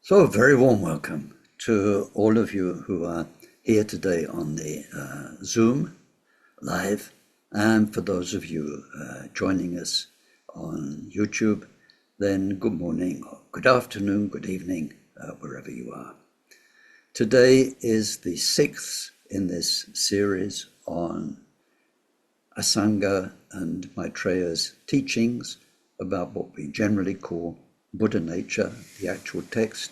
So, a very warm welcome to all of you who are here today on the Zoom live, and for those of you joining us on YouTube, then good morning, or good afternoon, good evening, wherever you are. Today is the sixth in this series on Asanga and Maitreya's teachings about what we generally call Buddha nature. The actual text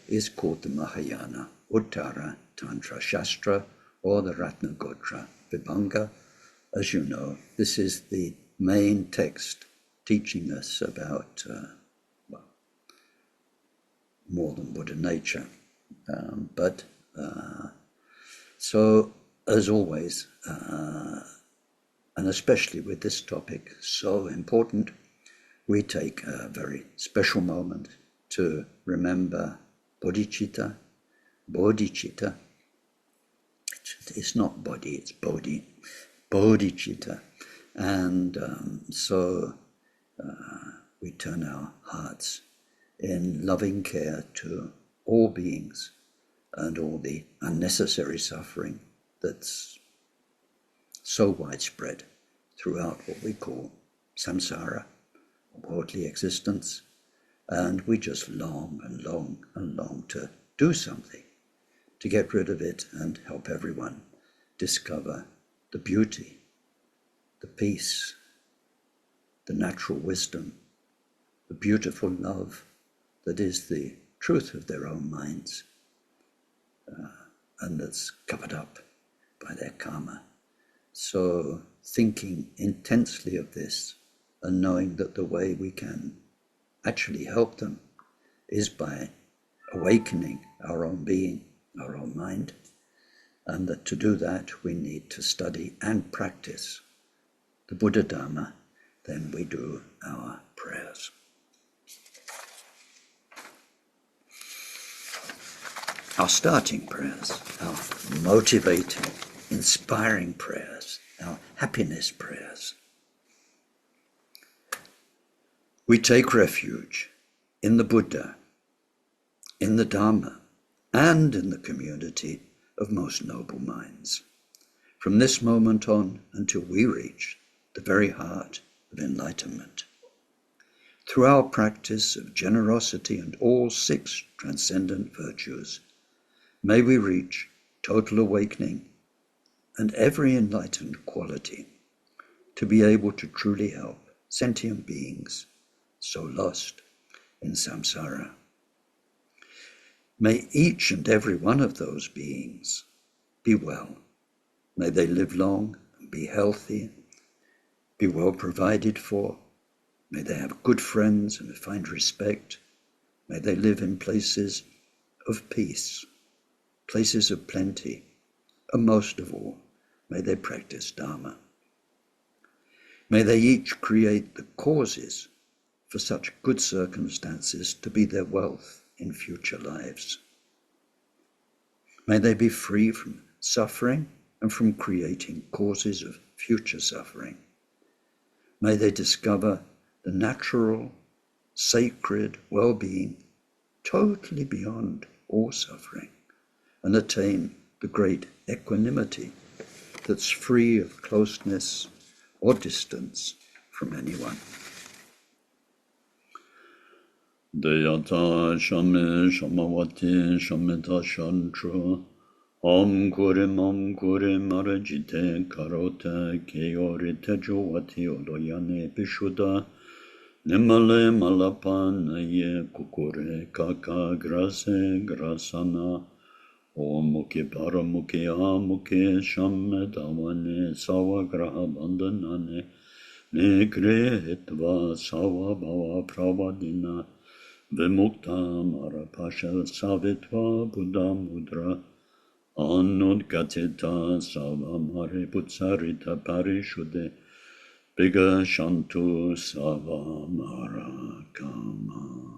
is called the Mahayana Uttara Tantra Shastra, or the Ratnagotra Vibhanga. As you know, this is the main text teaching us about more than Buddha nature. So, as always, and especially with this topic so important, we take a very special moment to remember bodhicitta. Bodhicitta. It's not body, it's bodhi. Bodhicitta. And so we turn our hearts in loving care to all beings and all the unnecessary suffering that's so widespread throughout what we call samsara, worldly existence, and we just long and long and long to do something to get rid of it and help everyone discover the beauty, the peace, the natural wisdom, the beautiful love that is the truth of their own minds, and that's covered up by their karma. So thinking intensely of this and knowing that the way we can actually help them is by awakening our own being, our own mind, and that to do that we need to study and practice the Buddha Dharma. Then we do our prayers. Our starting prayers, our motivating, inspiring prayers, our happiness prayers. We take refuge in the Buddha, in the Dharma, and in the community of most noble minds, from this moment on until we reach the very heart of enlightenment. Through our practice of generosity and all six transcendent virtues, may we reach total awakening and every enlightened quality to be able to truly help sentient beings so lost in samsara. May each and every one of those beings be well. May they live long and be healthy, be well provided for. May they have good friends and find respect. May they live in places of peace, places of plenty, and most of all, may they practice Dharma. May they each create the causes for such good circumstances to be their wealth in future lives. May they be free from suffering and from creating causes of future suffering. May they discover the natural, sacred well-being totally beyond all suffering and attain the great equanimity that's free of closeness or distance from anyone. Deyata shame shamavati shameta shantru Om kure marajite karote keyorite jovati odoyane pishuda Nimale malapanaye kukure kaka grase grasana Om muke paramuke amuke shamme davane sawa graha bandhanane Negre hitva sawa bhava pravadina Vimukta marapasha savitva buddha mudra Anudgatita savamare putsarita parishude Biga shantu savamara kama.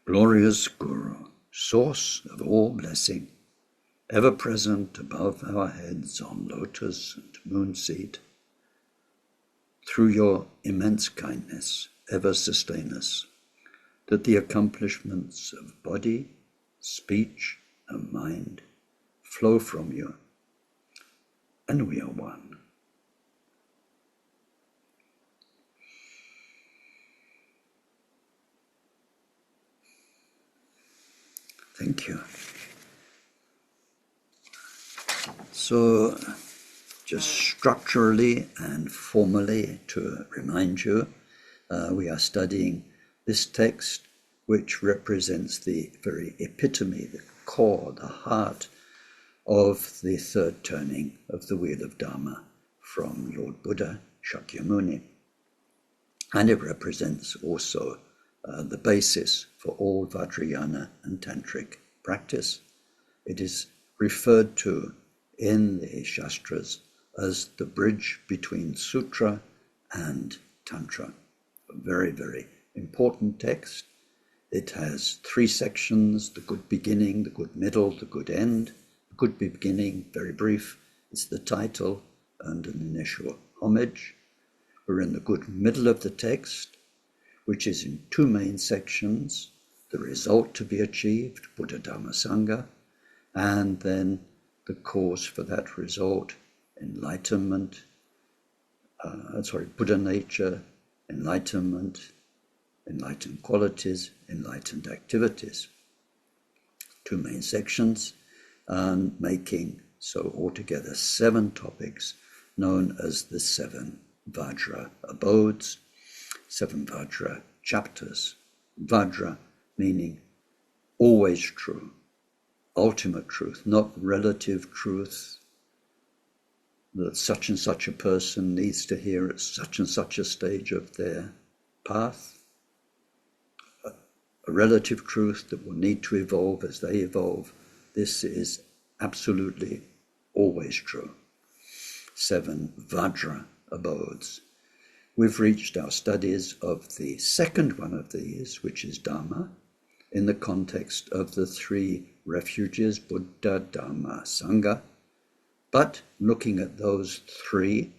Glorious Guru, source of all blessing, ever present above our heads on lotus and moon seat, through your immense kindness, ever sustain us, that the accomplishments of body, speech, and mind flow from you, and we are one. Thank you. So, just structurally and formally to remind you, we are studying this text, which represents the very epitome, the core, the heart of the third turning of the wheel of Dharma from Lord Buddha, Shakyamuni. And it represents also the basis for all Vajrayana and Tantric practice. It is referred to in the Shastras as the bridge between Sutra and Tantra. A very, very important text. It has 3 sections: the good beginning, the good middle, the good end. The good beginning, very brief, is the title and an initial homage. We're in the good middle of the text, which is in 2 main sections: the result to be achieved, Buddha, Dharma, Sangha, and then the cause for that result, enlightenment, Buddha nature, enlightenment, enlightened qualities, enlightened activities. 2 main sections, and making so altogether 7 topics known as the 7 Vajra Abodes, 7 Vajra chapters. Vajra meaning always true, ultimate truth, not relative truth that such and such a person needs to hear at such and such a stage of their path. A relative truth that will need to evolve as they evolve. This is absolutely always true. 7 Vajra Abodes. We've reached our studies of the second one of these, which is Dharma, in the context of the 3 refuges, Buddha, Dharma, Sangha. But looking at those 3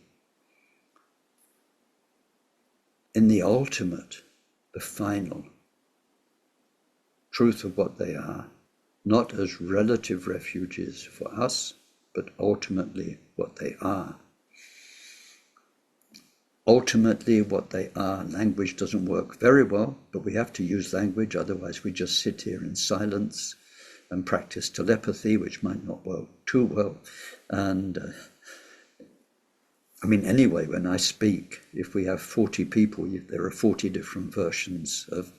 in the ultimate, the final truth of what they are, not as relative refuges for us, but ultimately what they are. Ultimately what they are, language doesn't work very well, but we have to use language, otherwise we just sit here in silence and practice telepathy, which might not work too well. And anyway, when I speak, if we have 40 people, there are 40 different versions of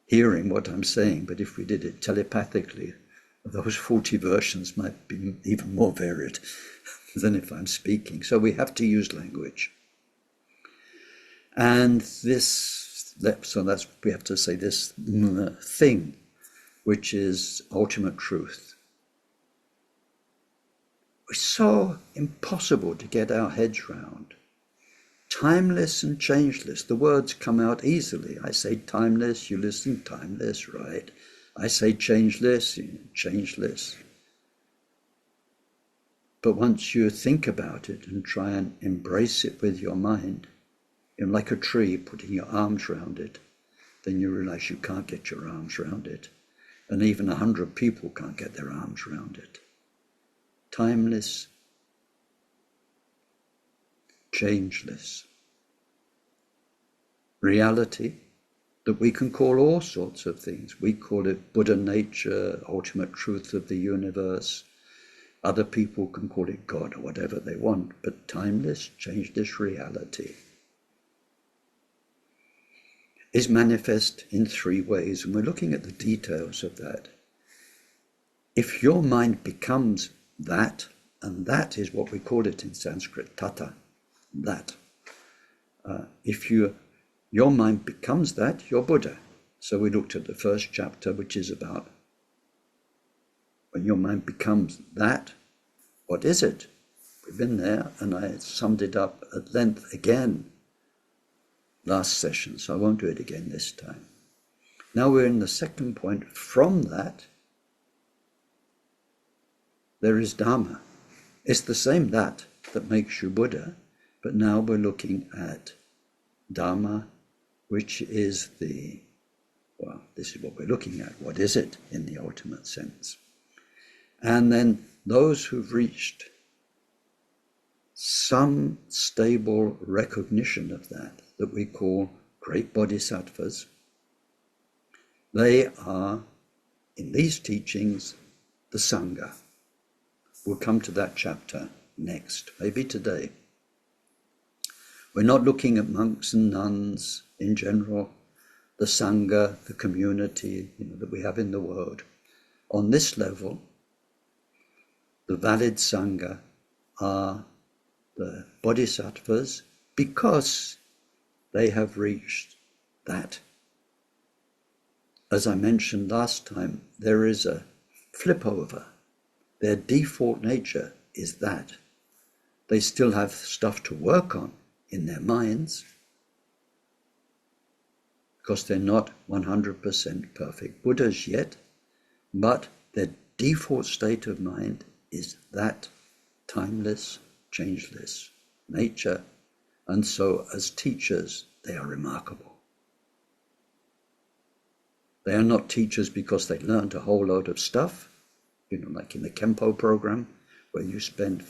hearing what I'm saying, but if we did it telepathically, those 40 versions might be even more varied than if I'm speaking. So we have to use language. And this, we have to say this thing, which is ultimate truth. It's so impossible to get our heads round. Timeless and changeless, the words come out easily. I say timeless, you listen, timeless, right? I say changeless, changeless. But once you think about it and try and embrace it with your mind, like a tree, putting your arms around it, then you realize you can't get your arms around it. And even 100 people can't get their arms around it. Timeless, changeless reality that we can call all sorts of things. We call it Buddha nature, ultimate truth of the universe. Other people can call it God or whatever they want, but timeless, changeless reality is manifest in 3 ways, and we're looking at the details of that. If your mind becomes that, and that is what we call it in Sanskrit, tata, that. If your mind becomes that, you're Buddha. So we looked at the first chapter, which is about when your mind becomes that, what is it? We've been there, and I summed it up at length again last session, so I won't do it again this time. Now we're in the second point. From that, there is Dharma. It's the same that makes you Buddha, But now we're looking at dharma, which is this is what we're looking at. What is it in the ultimate sense? And then those who've reached some stable recognition of that we call great bodhisattvas, they are, in these teachings, the Sangha. We'll come to that chapter next, maybe today. We're not looking at monks and nuns in general, the Sangha, the community that we have in the world. On this level, the valid Sangha are the bodhisattvas because they have reached that. As I mentioned last time, there is a flip over. Their default nature is that. They still have stuff to work on in their minds because they're not 100% perfect Buddhas yet, but their default state of mind is that timeless, changeless nature, and so as teachers they are remarkable. They are not teachers because they learned a whole load of stuff, like in the Khenpo program, where you spend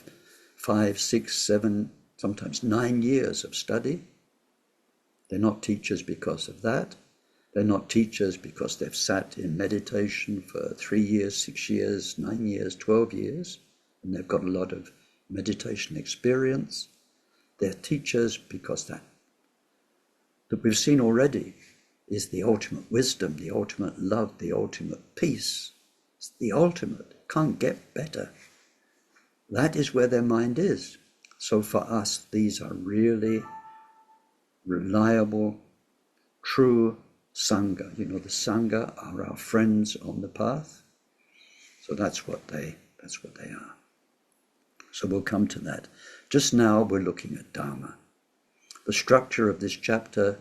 5, 6, 7, sometimes 9 years of study. They're not teachers because of that. They're not teachers because they've sat in meditation for 3 years, 6 years, 9 years, 12 years, and they've got a lot of meditation experience. They're teachers because that we've seen already is the ultimate wisdom, the ultimate love, the ultimate peace. It's the ultimate. Can't get better. That is where their mind is. So for us, these are really reliable, true Sangha. The Sangha are our friends on the path. So that's what they are. So we'll come to that. Just now we're looking at Dharma. The structure of this chapter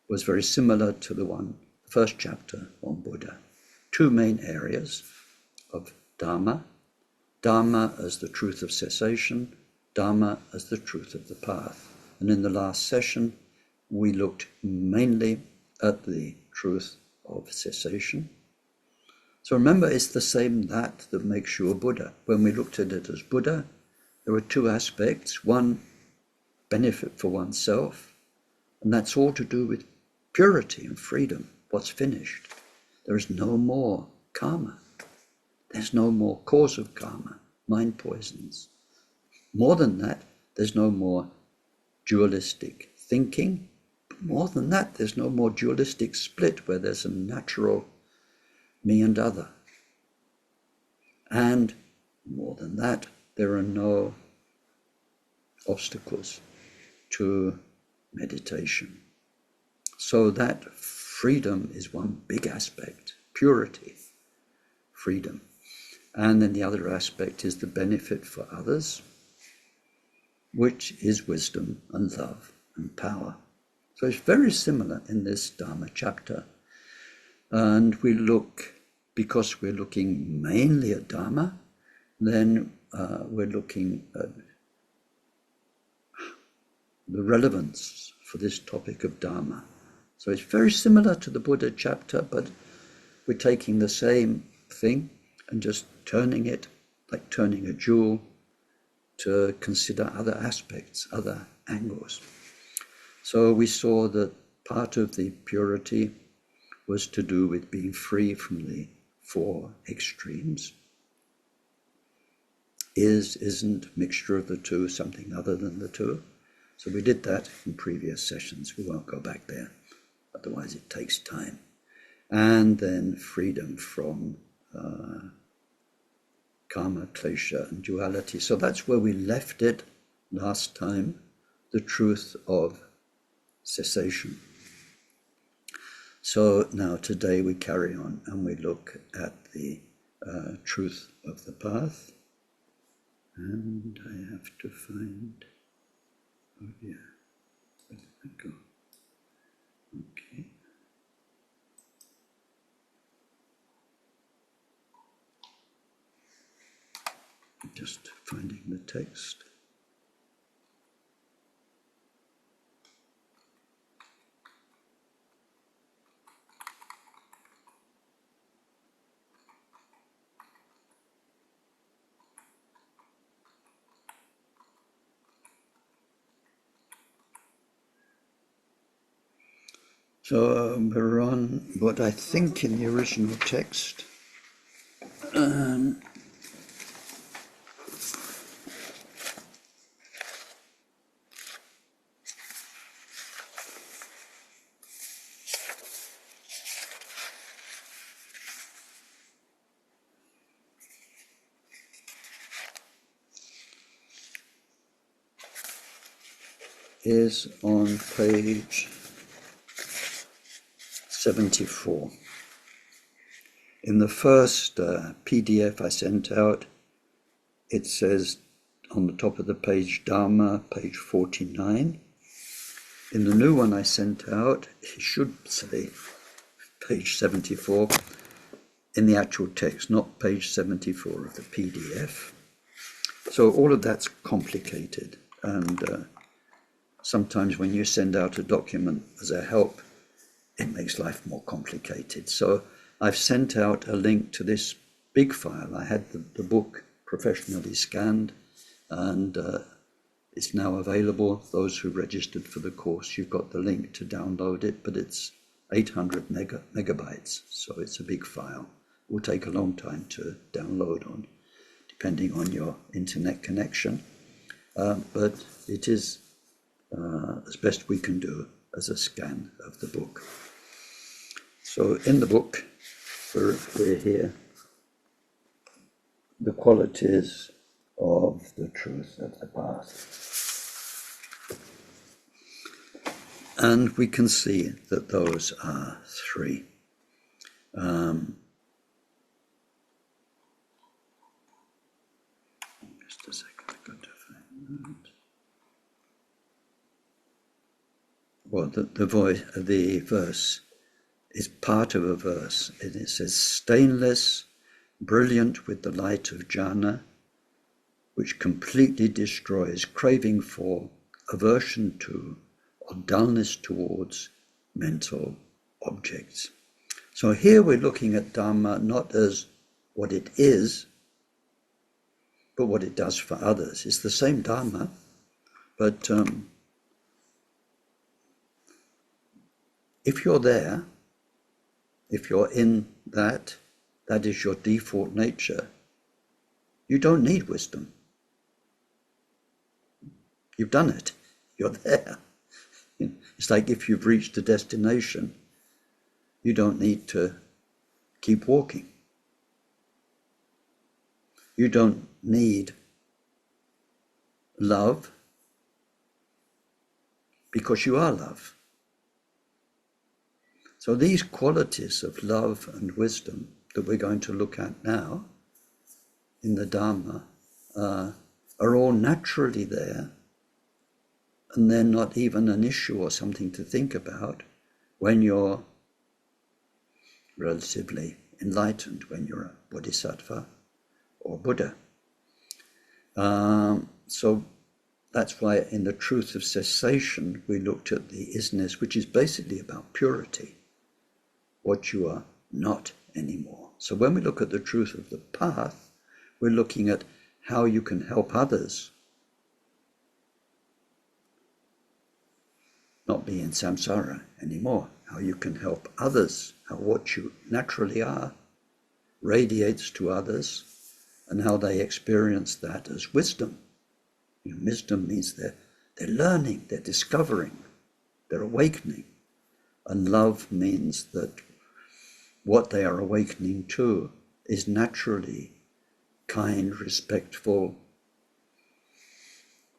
was very similar to the first chapter on Buddha. 2 main areas of Dharma. Dharma as the truth of cessation, Dharma as the truth of the path. And in the last session, we looked mainly at the truth of cessation. So remember, it's the same that makes you a Buddha. When we looked at it as Buddha, there were 2 aspects. One, benefit for oneself, and that's all to do with purity and freedom, what's finished. There is no more karma. There's no more cause of karma, mind poisons. More than that, there's no more dualistic thinking. But more than that, there's no more dualistic split where there's a natural me and other. And more than that, there are no obstacles to meditation. So that freedom is one big aspect, purity, freedom. And then the other aspect is the benefit for others, which is wisdom and love and power. So it's very similar in this Dharma chapter. And because we're looking mainly at Dharma, then we're looking at the relevance for this topic of Dharma. So it's very similar to the Buddha chapter, but we're taking the same thing and just turning it, like turning a jewel, to consider other aspects, other angles. So we saw that part of the purity was to do with being free from the 4 extremes. Isn't mixture of the 2 something other than the 2? So we did that in previous sessions. We won't go back there, otherwise it takes time. And then freedom from karma, klesha, and duality. So that's where we left it last time, the truth of cessation. So now today we carry on and we look at the truth of the path. And I have to find, oh yeah, where did I go? Okay. Just finding the text. So we're on what I think in the original text is on page 74. In the first PDF I sent out, it says on the top of the page, Dharma, page 49. In the new one I sent out, it should say page 74 in the actual text, not page 74 of the PDF. So all of that's complicated, and sometimes when you send out a document as a help, it makes life more complicated. So I've sent out a link to this big file. I had the book professionally scanned, and it's now available. Those who registered for the course, you've got the link to download it, but it's 800 megabytes, so it's a big file. It will take a long time to download on, depending on your internet connection, but it is as best we can do as a scan of the book. So in the book, we're here, the qualities of the truth of the path. And we can see that those are three. Just a second, I've got to find that. Well, the verse is part of a verse, and it says, stainless, brilliant with the light of jhana, which completely destroys craving for, aversion to, or dullness towards mental objects. So here we're looking at Dharma not as what it is, but what it does for others. It's the same Dharma, but if you're there, if you're in that is your default nature, you don't need wisdom. You've done it. You're there. It's like if you've reached a destination, you don't need to keep walking. You don't need love because you are love. So these qualities of love and wisdom that we're going to look at now in the Dharma are all naturally there, and they're not even an issue or something to think about when you're relatively enlightened, when you're a bodhisattva or Buddha. So that's why in the truth of cessation we looked at the isness, which is basically about purity, what you are not anymore. So when we look at the truth of the path, we're looking at how you can help others not be in samsara anymore, how you can help others, how what you naturally are radiates to others, and how they experience that as wisdom. Wisdom means they're learning, they're discovering, they're awakening. And love means that what they are awakening to is naturally kind, respectful,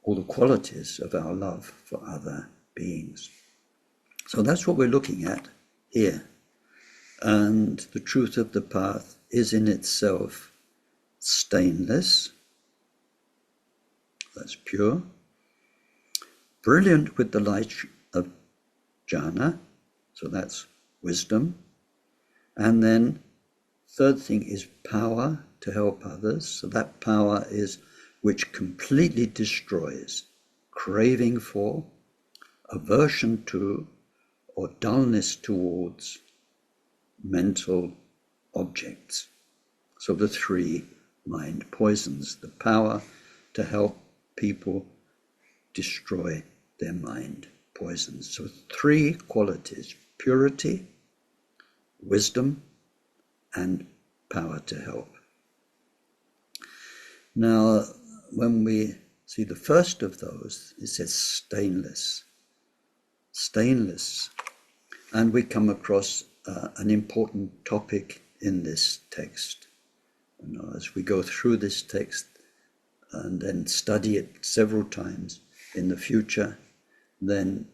all the qualities of our love for other beings. So that's what we're looking at here. And the truth of the path is in itself stainless, that's pure, brilliant with the light of jhana, so that's wisdom. And then third thing is power to help others. So that power is which completely destroys craving for, aversion to, or dullness towards mental objects. So the three mind poisons, the power to help people destroy their mind poisons. So three qualities: purity, wisdom, and power to help. Now, when we see the first of those, it says stainless. Stainless. And we come across an important topic in this text. As we go through this text and then study it several times in the future, then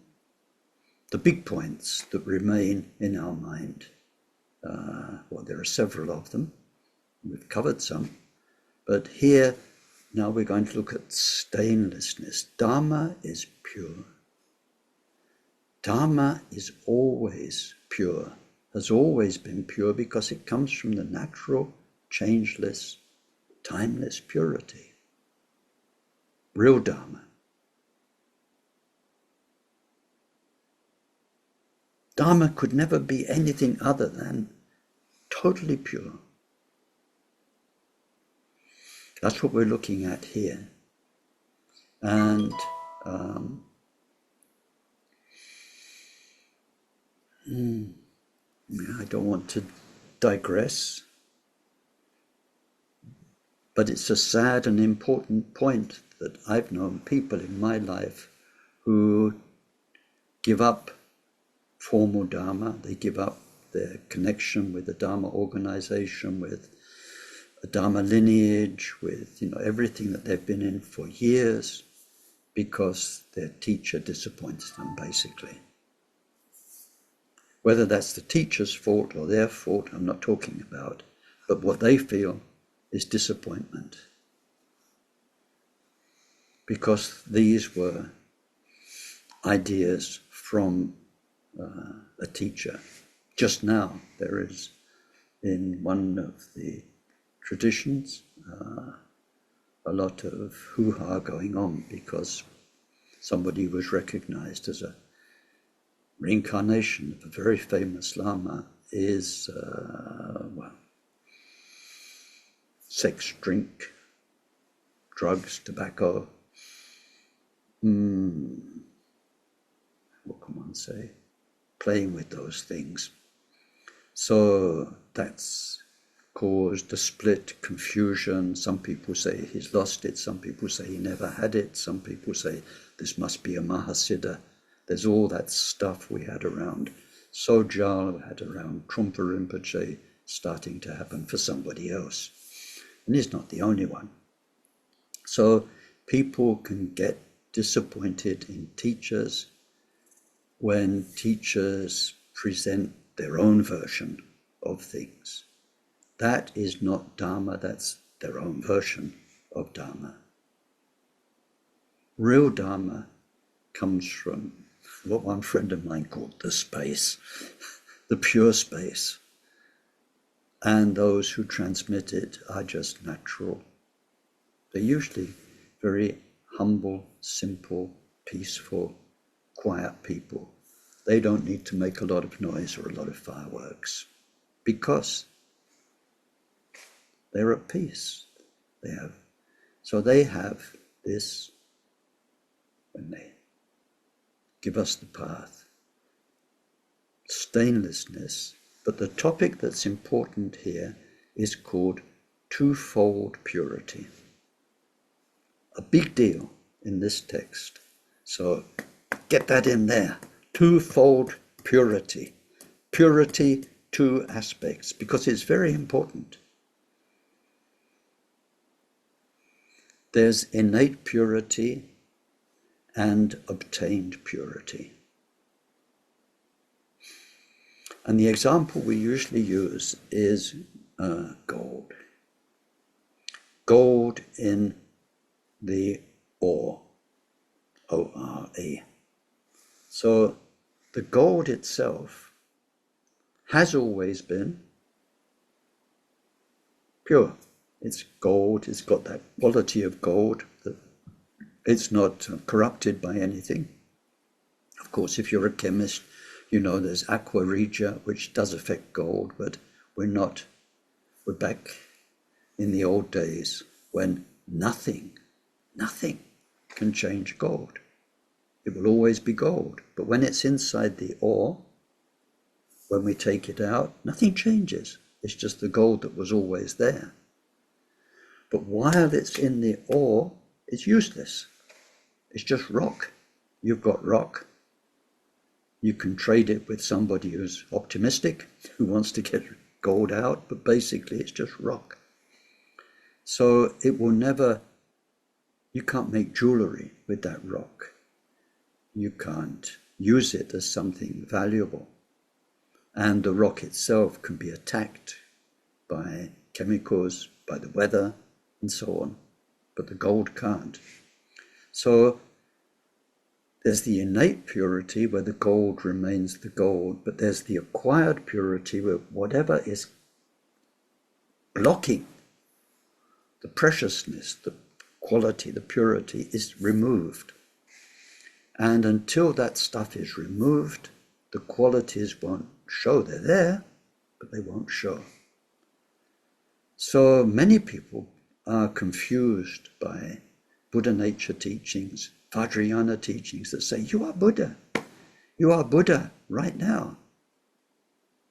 the big points that remain in our mind, well, there are several of them. We've covered some. But here, now we're going to look at stainlessness. Dharma is pure. Dharma is always pure, has always been pure, because it comes from the natural, changeless, timeless purity. Real Dharma. Dharma could never be anything other than totally pure. That's what we're looking at here. And I don't want to digress, but it's a sad and important point that I've known people in my life who give up formal Dharma, they give up their connection with the Dharma organization, with a Dharma lineage, with everything that they've been in for years, because their teacher disappoints them, basically. Whether that's the teacher's fault or their fault, I'm not talking about, but what they feel is disappointment. Because these were ideas from a teacher. Just now, there is, in one of the traditions, a lot of hoo-ha going on because somebody was recognized as a reincarnation of a very famous Lama is, sex, drink, drugs, tobacco. What can one say? Playing with those things. So that's caused a split, confusion. Some people say he's lost it. Some people say he never had it. Some people say this must be a Mahasiddha. There's all that stuff we had around Sojal, we had around Trungpa Rinpoche, starting to happen for somebody else. And he's not the only one. So people can get disappointed in teachers when teachers present their own version of things. That is not Dharma, that's their own version of Dharma. Real Dharma comes from what one friend of mine called the space, the pure space. And those who transmit it are just natural. They're usually very humble, simple, peaceful, quiet people. They don't need to make a lot of noise or a lot of fireworks because they're at peace. They have this when they give us the path, stainlessness. But the topic that's important here is called twofold purity. A big deal in this text. So get that in there. Twofold purity. Purity, two aspects, because it's very important. There's innate purity and obtained purity. And the example we usually use is gold. Gold in the ore, O-R-E. So the gold itself has always been pure. It's gold, it's got that quality of gold, that it's not corrupted by anything. Of course, if you're a chemist, you know there's aqua regia, which does affect gold, but we're back in the old days when nothing can change gold. It will always be gold. But when it's inside the ore, When we take it out, nothing changes. It's just the gold that was always there. But while it's in the ore, it's useless. It's just rock. You've got rock. You can trade it with somebody who's optimistic, who wants to get gold out, but basically it's just rock. So it will never, you can't make jewelry with that rock. You can't use it as something valuable. And the rock itself can be attacked by chemicals, by the weather, and so on. But the gold can't. So there's the innate purity where the gold remains the gold, but there's the acquired purity where whatever is blocking the preciousness, the quality, the purity is removed. And until that stuff is removed, the qualities won't show. They're there, but they won't show. So many people are confused by Buddha nature teachings, Vajrayana teachings that say, you are Buddha. You are Buddha right now,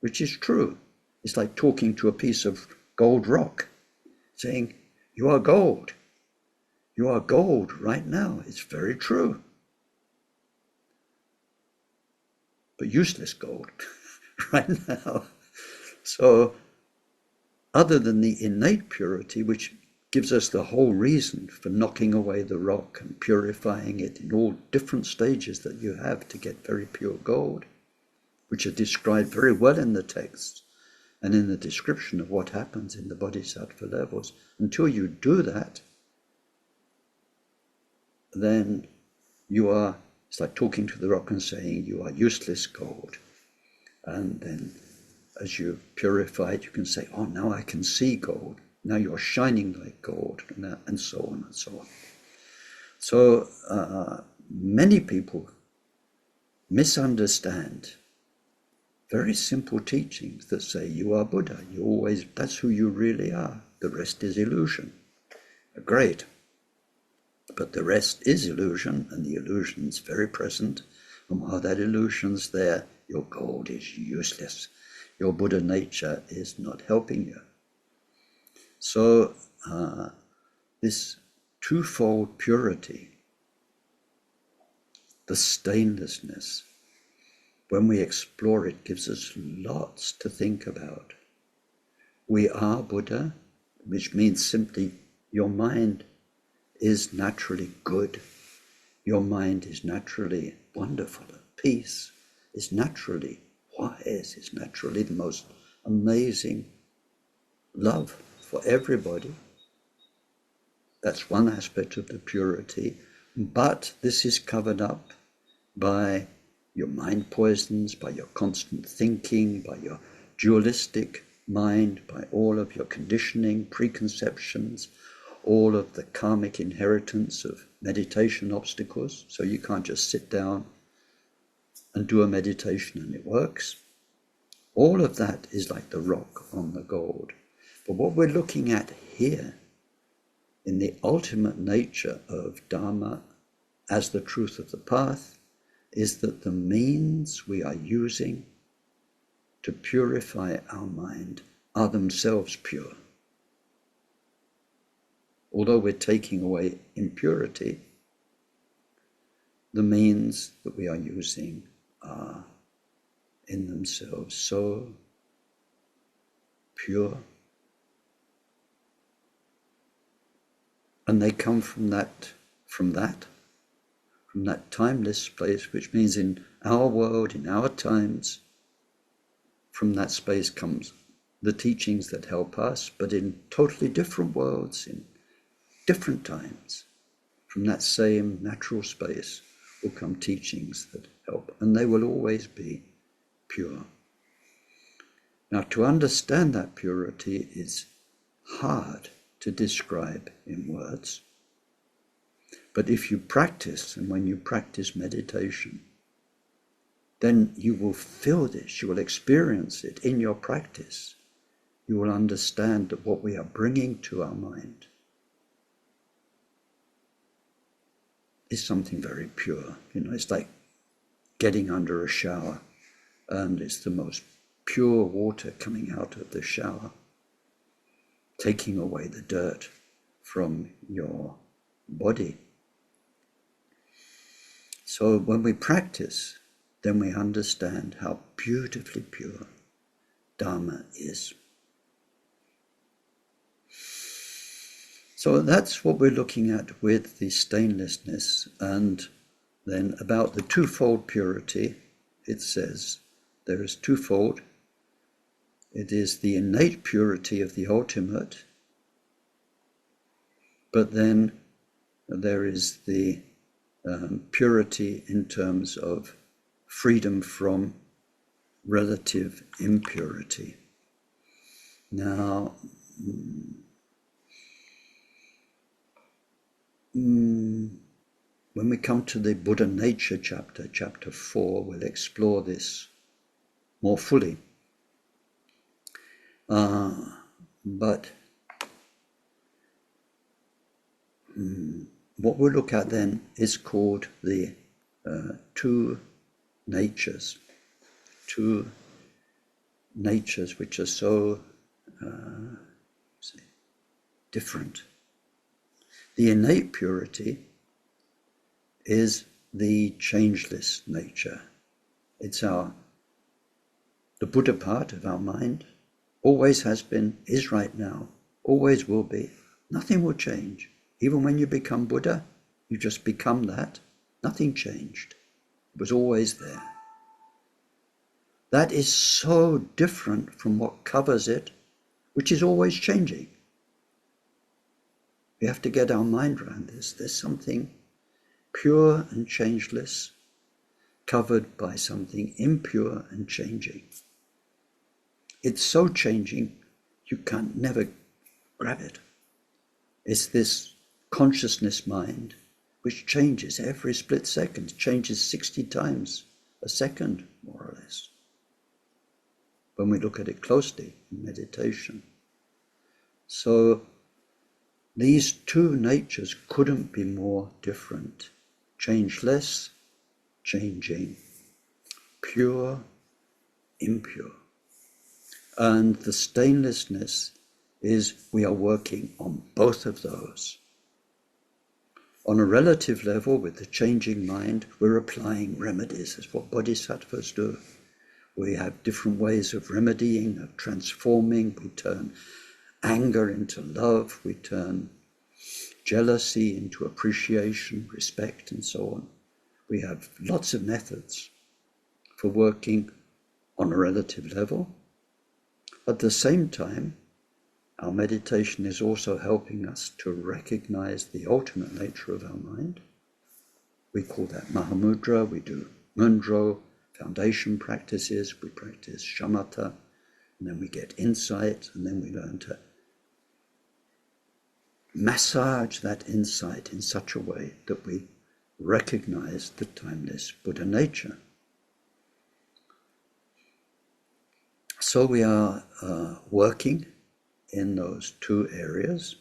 which is true. It's like talking to a piece of gold rock, saying, you are gold. You are gold right now. It's very true. But useless gold right now. So other than the innate purity, which gives us the whole reason for knocking away the rock and purifying it in all different stages that you have to get very pure gold, which are described very well in the texts and in the description of what happens in the bodhisattva levels. Until you do that, then you are, it's like talking to the rock and saying you are useless gold. And then as you purify it, you can say, oh, now I can see gold. Now you're shining like gold, and so on and so on. So many people misunderstand very simple teachings that say you are Buddha. You always, that's who you really are. The rest is illusion. Great. But the rest is illusion, and the illusion's very present. And while that illusion's there, your gold is useless. Your Buddha nature is not helping you. So this twofold purity, the stainlessness, when we explore it, gives us lots to think about. We are Buddha, which means simply your mind is naturally good. Your mind is naturally wonderful. Peace is naturally wise, is naturally the most amazing love for everybody. That's one aspect of the purity. But this is covered up by your mind poisons, by your constant thinking, by your dualistic mind, by all of your conditioning, preconceptions, all of the karmic inheritance of meditation obstacles. So you can't just sit down and do a meditation and it works. All of that is like the rock on the gold. But what we're looking at here in the ultimate nature of Dharma as the truth of the path is that the means we are using to purify our mind are themselves pure. Although we're taking away impurity, the means that we are using are in themselves so pure. And they come from that timeless place, which means in our world, in our times, from that space comes the teachings that help us, but in totally different worlds, in different times, from that same natural space will come teachings that help, and they will always be pure. Now, to understand that purity is hard to describe in words. But if you practice, and when you practice meditation, then you will feel this, you will experience it in your practice. You will understand that what we are bringing to our mind is something very pure. It's like getting under a shower, and it's the most pure water coming out of the shower, taking away the dirt from your body. So when we practice, then we understand how beautifully pure Dharma is. So that's what we're looking at with the stainlessness. And then about the twofold purity, it says there is twofold. It is the innate purity of the ultimate, but then there is the purity in terms of freedom from relative impurity. Now, when we come to the Buddha Nature chapter, chapter 4, we'll explore this more fully. But what we'll look at then is called the two natures which are so different. The innate purity is the changeless nature. It's the Buddha part of our mind, always has been, is right now, always will be. Nothing will change. Even when you become Buddha, you just become that. Nothing changed. It was always there. That is so different from what covers it, which is always changing. We have to get our mind around this. There's something pure and changeless covered by something impure and changing. It's so changing, you can't never grab it. It's this consciousness mind which changes every split second, changes 60 times a second, more or less, when we look at it closely in meditation. So these two natures couldn't be more different. Changeless, changing, pure, impure. And the stainlessness is we are working on both of those. On a relative level, with the changing mind, we're applying remedies. That's what bodhisattvas do. We have different ways of remedying, of transforming. We turn anger into love. We turn jealousy into appreciation, respect, and so on. We have lots of methods for working on a relative level. At the same time, our meditation is also helping us to recognize the ultimate nature of our mind. We call that Mahamudra. We do Mundro, foundation practices. We practice shamatha, and then we get insight, and then we learn to massage that insight in such a way that we recognize the timeless Buddha nature. So we are working in those two areas.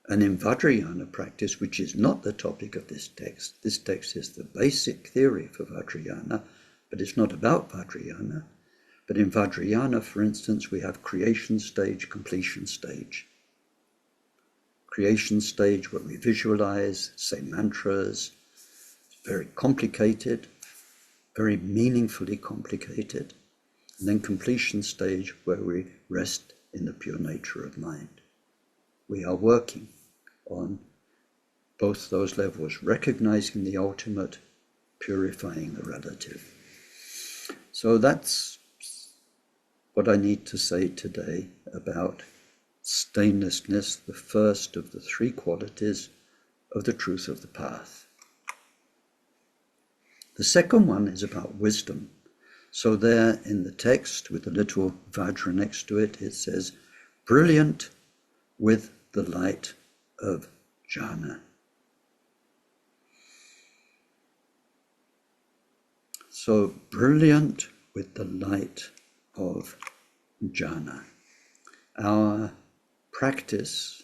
And in Vajrayana practice, which is not the topic of this text is the basic theory for Vajrayana, but it's not about Vajrayana. But in Vajrayana, for instance, we have creation stage, completion stage. Creation stage where we visualize, say mantras. It's very complicated, very meaningfully complicated. And then completion stage where we rest in the pure nature of mind. We are working on both those levels, recognizing the ultimate, purifying the relative. So that's what I need to say today about stainlessness, the first of the three qualities of the truth of the path. The second one is about wisdom. So there in the text, with the little Vajra next to it, it says, brilliant with the light of jhana. So brilliant with the light of jhana. Our practice,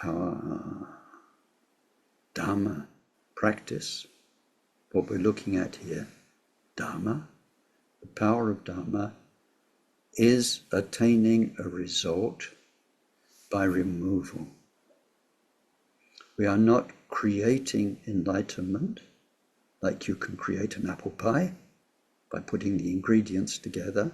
our dharma practice what we're looking at here, dharma, the power of dharma, is attaining a result by removal. We are not creating enlightenment like you can create an apple pie by putting the ingredients together.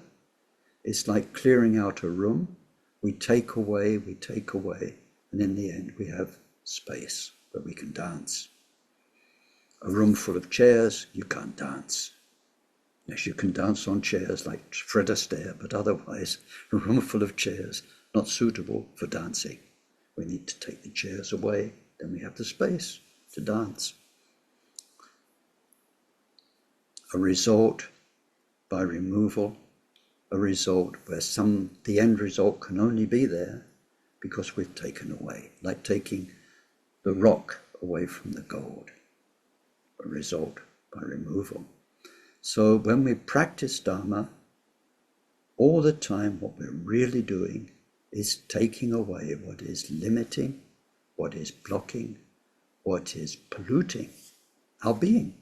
It's like clearing out a room. We take away, and in the end we have space where we can dance. A room full of chairs, you can't dance. Yes, you can dance on chairs like Fred Astaire, but otherwise a room full of chairs, not suitable for dancing. We need to take the chairs away, then we have the space to dance. A result by removal, a result where the end result can only be there because we've taken away, like taking the rock away from the gold. A result by removal. So when we practice Dharma, all the time what we're really doing is taking away what is limiting, what is blocking, what is polluting our being,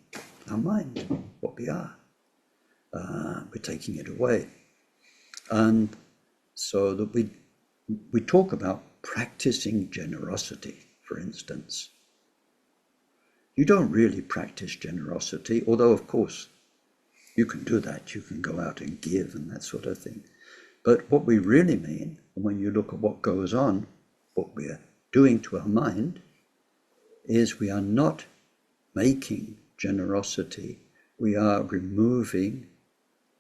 our mind, what we are. We're taking it away. And so that we talk about practicing generosity, for instance. You don't really practice generosity, although of course you can do that. You can go out and give and that sort of thing. But what we really mean, when you look at what goes on, what we're doing to our mind, is we are not making generosity. We are removing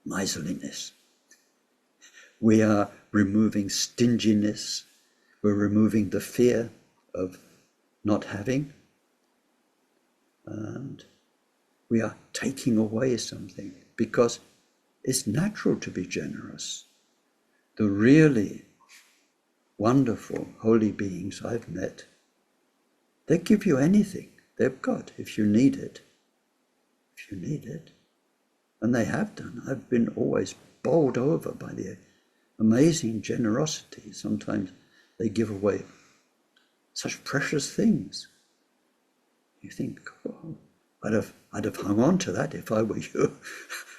miserliness. We are removing stinginess. We're removing the fear of not having. And we are taking away something because it's natural to be generous. The really wonderful holy beings I've met, they give you anything they've got if you need it. If you need it. And they have done. I've been always bowled over by the amazing generosity. Sometimes they give away such precious things. You think, oh, I'd have hung on to that if I were you.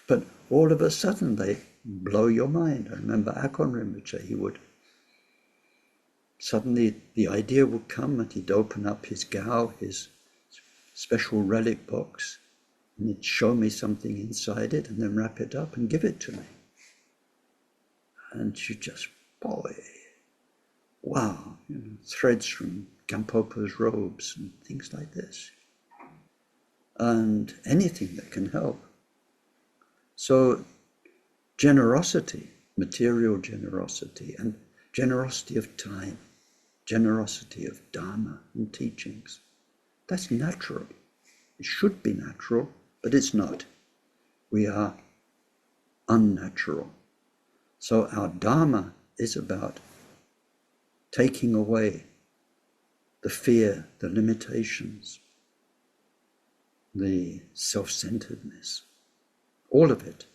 But all of a sudden they blow your mind. I remember Akon Rinpoche, he would suddenly, the idea would come and he'd open up his gao, his special relic box, and he'd show me something inside it and then wrap it up and give it to me. And you just, boy, wow, threads from Gampopa's robes and things like this. And anything that can help. So generosity, material generosity, and generosity of time, generosity of Dharma and teachings, that's natural. It should be natural, but it's not. We are unnatural. So our Dharma is about taking away the fear, the limitations, the self-centeredness, all of it,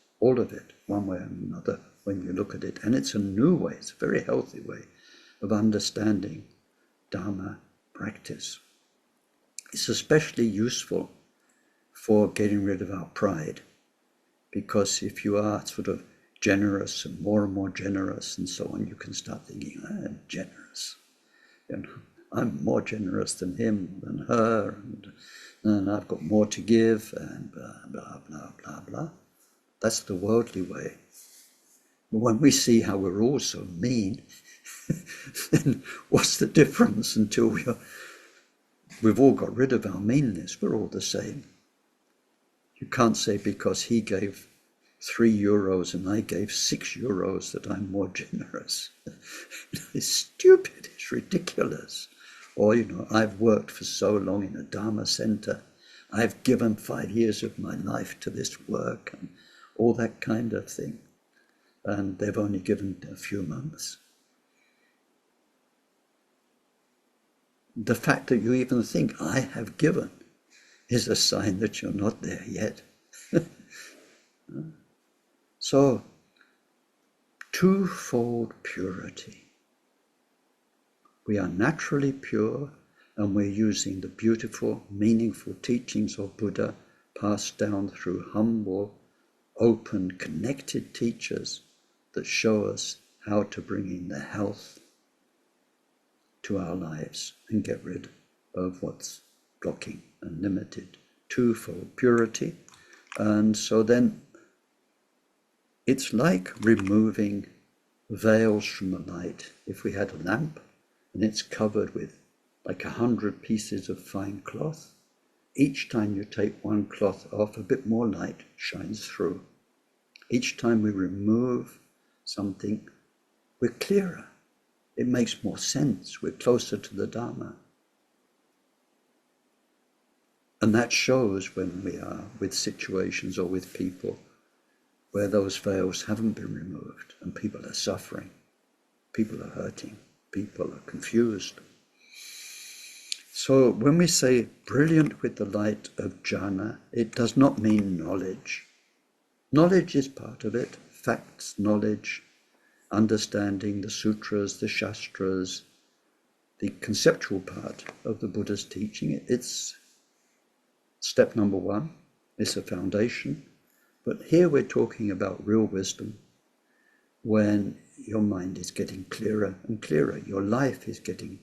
one way or another, when you look at it. And it's a new way, it's a very healthy way of understanding Dharma practice. It's especially useful for getting rid of our pride, because if you are sort of generous and more generous and so on, you can start thinking, I'm generous. I'm more generous than him, than her, and I've got more to give, and blah, blah, blah, blah, blah. That's the worldly way. But when we see how we're all so mean, then what's the difference until we've all got rid of our meanness? We're all the same. You can't say because he gave €3 and I gave €6 that I'm more generous. It's stupid, it's ridiculous. Or, I've worked for so long in a Dharma center. I've given 5 years of my life to this work and all that kind of thing. And they've only given a few months. The fact that you even think, I have given, is a sign that you're not there yet. So, twofold purity. We are naturally pure, and we're using the beautiful, meaningful teachings of Buddha passed down through humble, open, connected teachers that show us how to bring in the health to our lives and get rid of what's blocking and limited. Twofold purity. And so then it's like removing veils from the light. If we had a lamp and it's covered with like 100 pieces of fine cloth, each time you take one cloth off, a bit more light shines through. Each time we remove something, we're clearer. It makes more sense. We're closer to the Dharma. And that shows when we are with situations or with people where those veils haven't been removed and people are suffering, people are hurting, people are confused. So when we say brilliant with the light of jhana, it does not mean knowledge. Knowledge is part of it, facts, knowledge, understanding the sutras, the shastras, the conceptual part of the Buddha's teaching. It's step number one. It's a foundation. But here we're talking about real wisdom when your mind is getting clearer and clearer. Your life is getting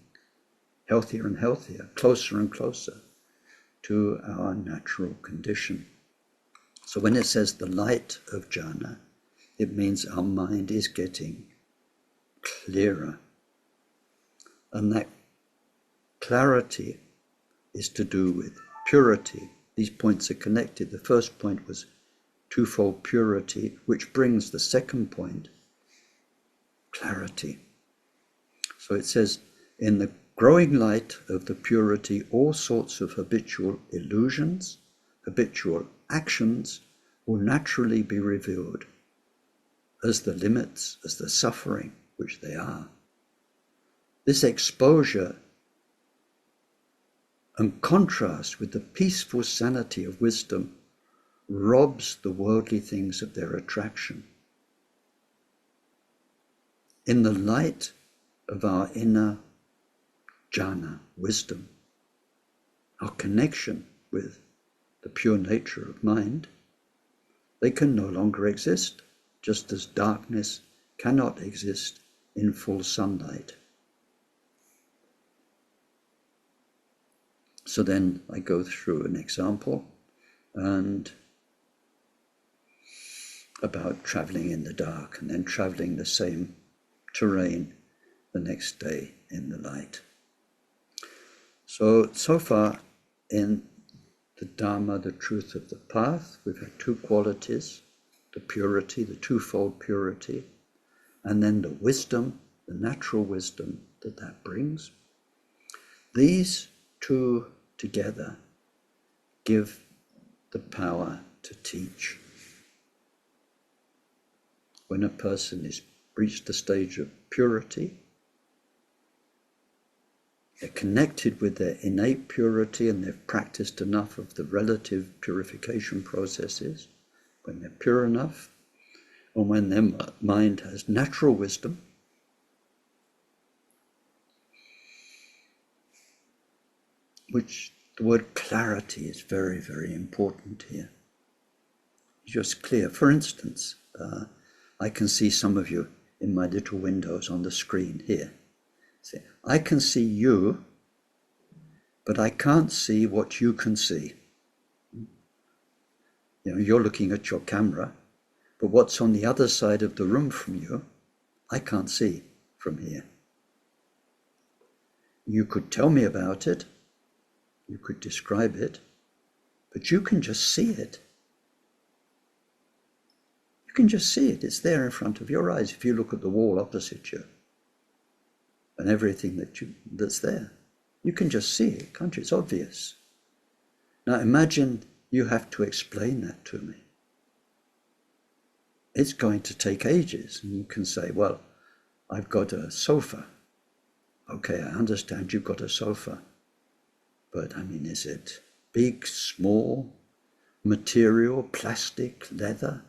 healthier and healthier, closer and closer to our natural condition. So when it says the light of jhana, it means our mind is getting clearer. And that clarity is to do with purity. These points are connected. The first point was twofold purity, which brings the second point, clarity. So it says, in the growing light of the purity, all sorts of habitual illusions, habitual actions will naturally be revealed as the limits, as the suffering, which they are. This exposure and contrast with the peaceful sanity of wisdom robs the worldly things of their attraction. In the light of our inner jhana, wisdom, our connection with the pure nature of mind, they can no longer exist, just as darkness cannot exist in full sunlight. So then I go through an example and about traveling in the dark and then traveling the same terrain the next day in the light. So far in the Dharma, the truth of the path, we've had two qualities, the purity, the twofold purity, and then the wisdom, the natural wisdom that brings. These two together give the power to teach. When a person has reached the stage of purity, they're connected with their innate purity and they've practiced enough of the relative purification processes, when they're pure enough, and when their mind has natural wisdom, which the word clarity is very, very important here. Just clear. For instance, I can see some of you in my little windows on the screen here. See, I can see you, but I can't see what you can see. You know, you're looking at your camera, but what's on the other side of the room from you, I can't see from here. You could tell me about it, you could describe it, but you can just see it. You can just see it. It's there in front of your eyes if you look at the wall opposite you and everything that's there. You can just see it, can't you? It's obvious. Now imagine you have to explain that to me. It's going to take ages, and you can say, well, I've got a sofa. Okay, I understand you've got a sofa. But I mean, is it big, small, material, plastic, leather?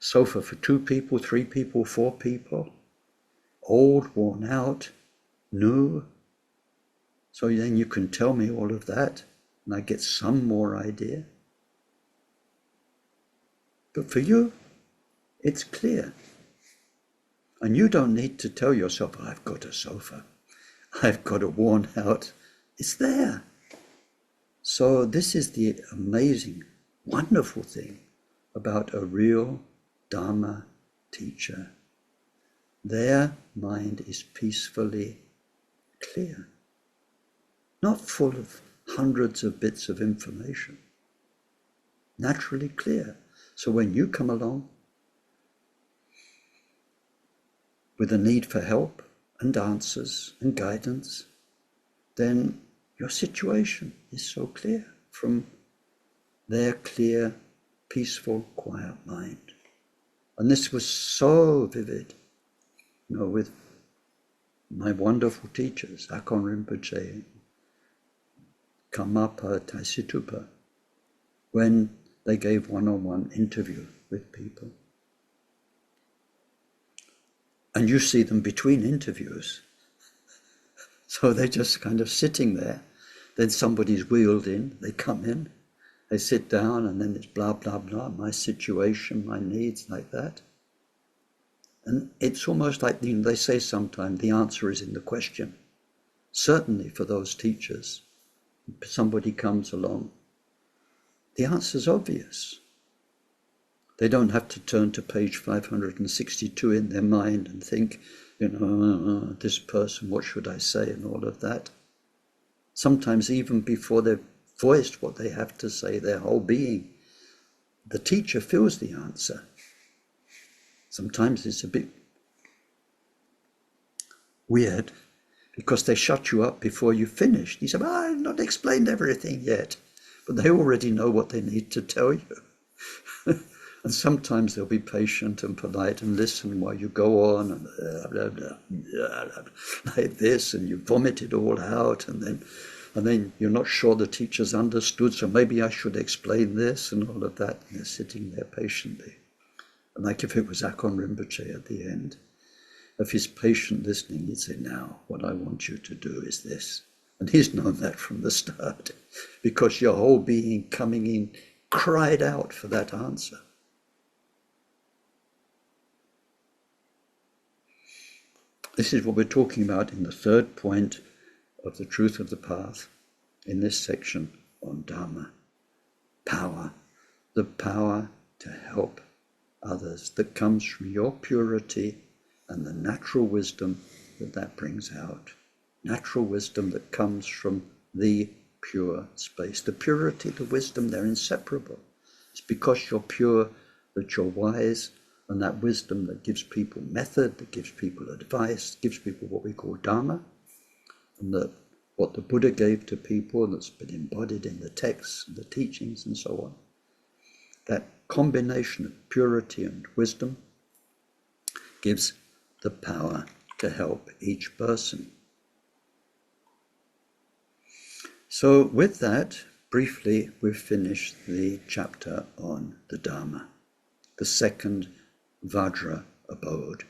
Sofa for 2 people, 3 people, 4 people? Old, worn out, new? So then you can tell me all of that, and I get some more idea. But for you, it's clear. And you don't need to tell yourself, I've got a sofa, I've got a worn out. It's there. So this is the amazing, wonderful thing about a real Dharma teacher. Their mind is peacefully clear, not full of hundreds of bits of information, naturally clear. So when you come along with a need for help and answers and guidance, then your situation is so clear from their clear, peaceful, quiet mind. And this was so vivid, with my wonderful teachers, Akon Rinpoche, Karmapa, Taisitupa, when they gave one-on-one interview with people. And you see them between interviews. So they're just kind of sitting there. Then somebody's wheeled in, they come in, they sit down, and then it's blah, blah, blah, my situation, my needs, like that. And it's almost like, they say sometimes the answer is in the question. Certainly for those teachers, somebody comes along, the answer's obvious. They don't have to turn to page 562 in their mind and think, this person, what should I say, and all of that. Sometimes even before they've voiced what they have to say, their whole being, the teacher feels the answer. Sometimes it's a bit weird because they shut you up before you finish. You say, I've not explained everything yet, but they already know what they need to tell you. And sometimes they'll be patient and polite and listen while you go on and blah, blah, blah, like this, and you vomit it all out, and then you're not sure the teacher's understood, so maybe I should explain this and all of that. And they're sitting there patiently. And like if it was Akon Rinpoche at the end, if he's patient listening, he'd say, now, what I want you to do is this. And he's known that from the start, because your whole being coming in cried out for that answer. This is what we're talking about in the third point of the truth of the path in this section on Dharma. Power, the power to help others that comes from your purity and the natural wisdom that brings out. Natural wisdom that comes from the pure space. The purity, the wisdom, they're inseparable. It's because you're pure that you're wise, and that wisdom that gives people method, that gives people advice, gives people what we call Dharma, and what the Buddha gave to people that's been embodied in the texts and the teachings and so on. That combination of purity and wisdom gives the power to help each person. So with that, briefly, we've finished the chapter on the Dharma, the second Vajra Abode.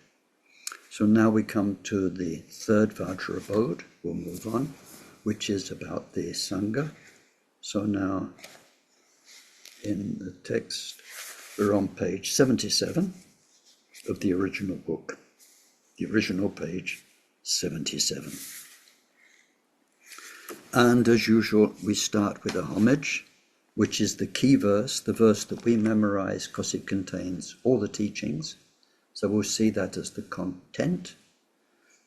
So now we come to the third Vajra Abode. We'll move on, which is about the Sangha. So now in the text, we're on page 77 of the original book, the original page 77. And as usual, we start with a homage, which is the key verse, the verse that we memorize because it contains all the teachings. So we'll see that as the content.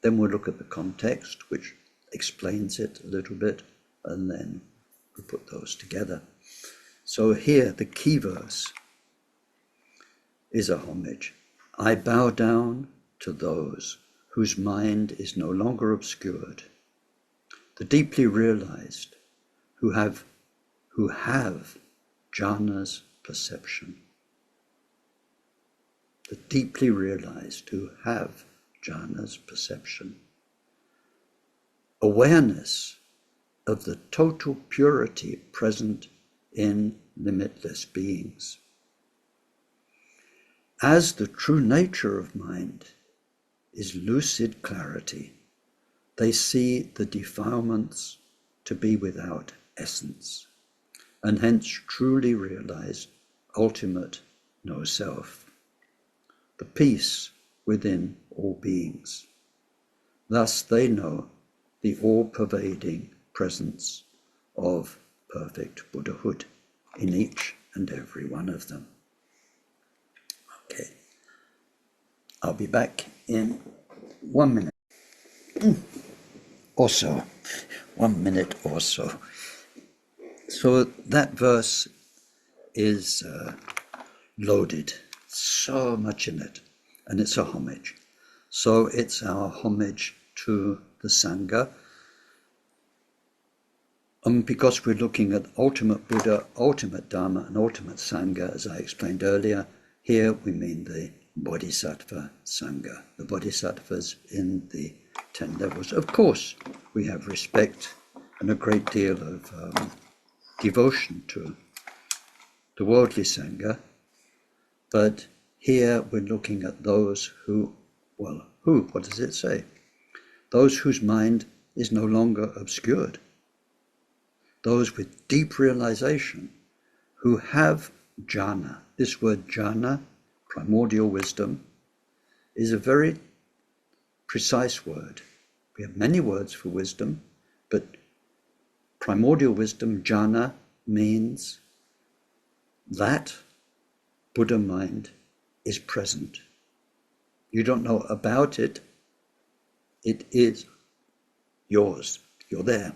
Then we'll look at the context, which explains it a little bit, and then we'll put those together. So here, the key verse is a homage. I bow down to those whose mind is no longer obscured, the deeply realized, who have jhana's perception. The deeply realized who have jhana's perception. Awareness of the total purity present in limitless beings. As the true nature of mind is lucid clarity, they see the defilements to be without essence, and hence truly realize ultimate no self, the peace within all beings. Thus they know the all-pervading presence of perfect Buddhahood in each and every one of them. Okay, I'll be back in 1 minute or so. 1 minute or so. So that verse is loaded, so much in it, and it's a homage. So it's our homage to the Sangha. Because we're looking at ultimate Buddha, ultimate Dharma, and ultimate Sangha, as I explained earlier, here we mean the Bodhisattva Sangha, the Bodhisattvas in the 10 levels. Of course, we have respect and a great deal of devotion to the worldly Sangha, but here we're looking at those who, what does it say? Those whose mind is no longer obscured. Those with deep realization, who have jhana. This word jhana, primordial wisdom, is a very precise word. We have many words for wisdom, but primordial wisdom, jhana, means that Buddha mind is present. You don't know about it, it is yours, you're there.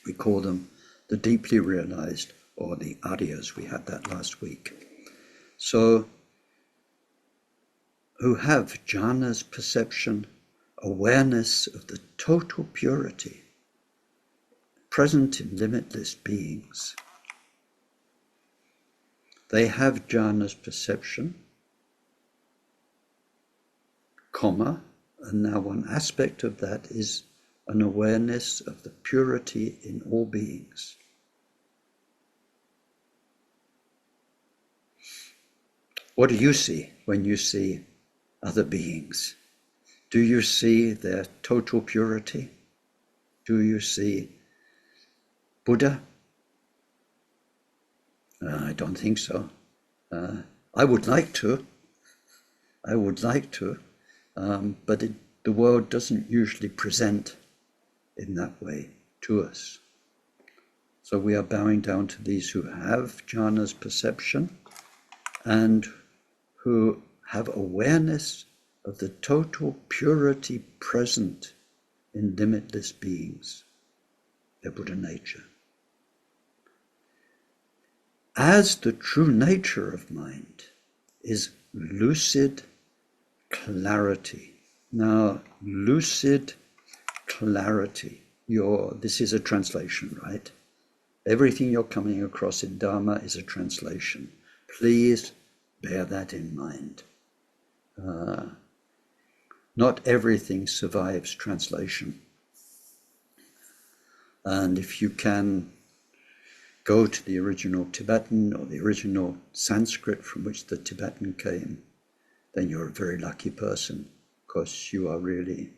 We call them the deeply realized, or the Aryas. We had that last week. So, who have jhana's perception, awareness of the total purity present in limitless beings. They have jhana's perception, and now one aspect of that is an awareness of the purity in all beings. What do you see when you see other beings? Do you see their total purity? Do you see Buddha? I don't think so. I would like to. But the world doesn't usually present in that way to us. So we are bowing down to these who have jhana's perception and who have awareness of the total purity present in limitless beings, their Buddha nature. As the true nature of mind is lucid clarity. Now, lucid clarity, this is a translation, right? Everything you're coming across in Dharma is a translation. Please bear that in mind. Not everything survives translation. And if you can go to the original Tibetan or the original Sanskrit from which the Tibetan came, then you're a very lucky person, because you are really,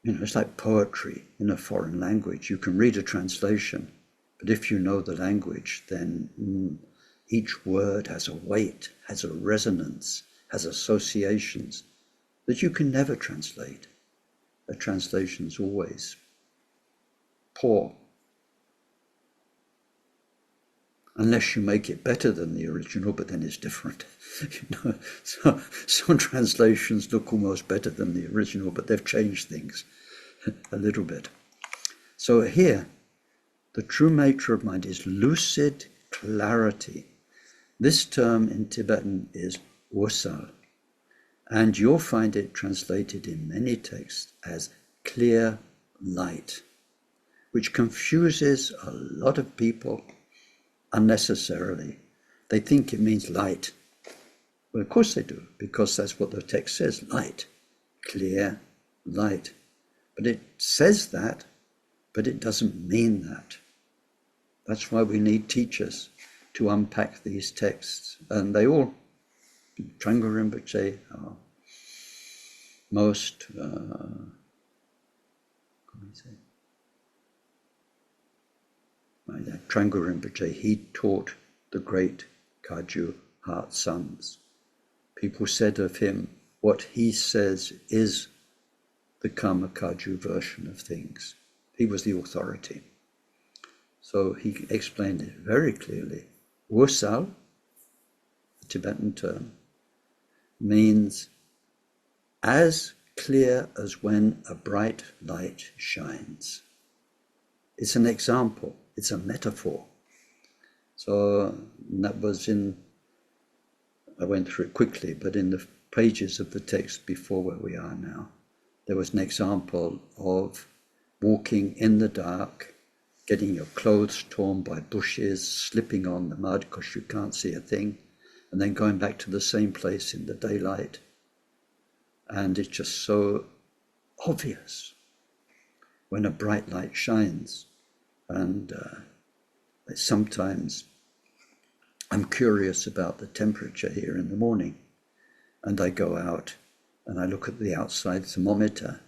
it's like poetry in a foreign language. You can read a translation, but if you know the language, then each word has a weight, has a resonance, has associations that you can never translate. A translation's always poor, unless you make it better than the original, but then it's different. So some translations look almost better than the original, but they've changed things a little bit. So here, the true nature of mind is lucid clarity. This term in Tibetan is wosal, and you'll find it translated in many texts as clear light, which confuses a lot of people unnecessarily. They think it means light. Well, of course they do, because that's what the text says, light, clear light. But it says that, but it doesn't mean that. That's why we need teachers to unpack these texts. And they all, Trungpa Rinpoche, are most, Trangul Rinpoche, he taught the great Kagyu heart sons. People said of him, what he says is the Karma Kagyu version of things. He was the authority. So he explained it very clearly. Wursal, the Tibetan term, means as clear as when a bright light shines. It's an example, it's a metaphor. So that was I went through it quickly, but in the pages of the text before where we are now, there was an example of walking in the dark, getting your clothes torn by bushes, slipping on the mud because you can't see a thing, and then going back to the same place in the daylight. And it's just so obvious when a bright light shines. And sometimes I'm curious about the temperature here in the morning, and I go out and I look at the outside thermometer,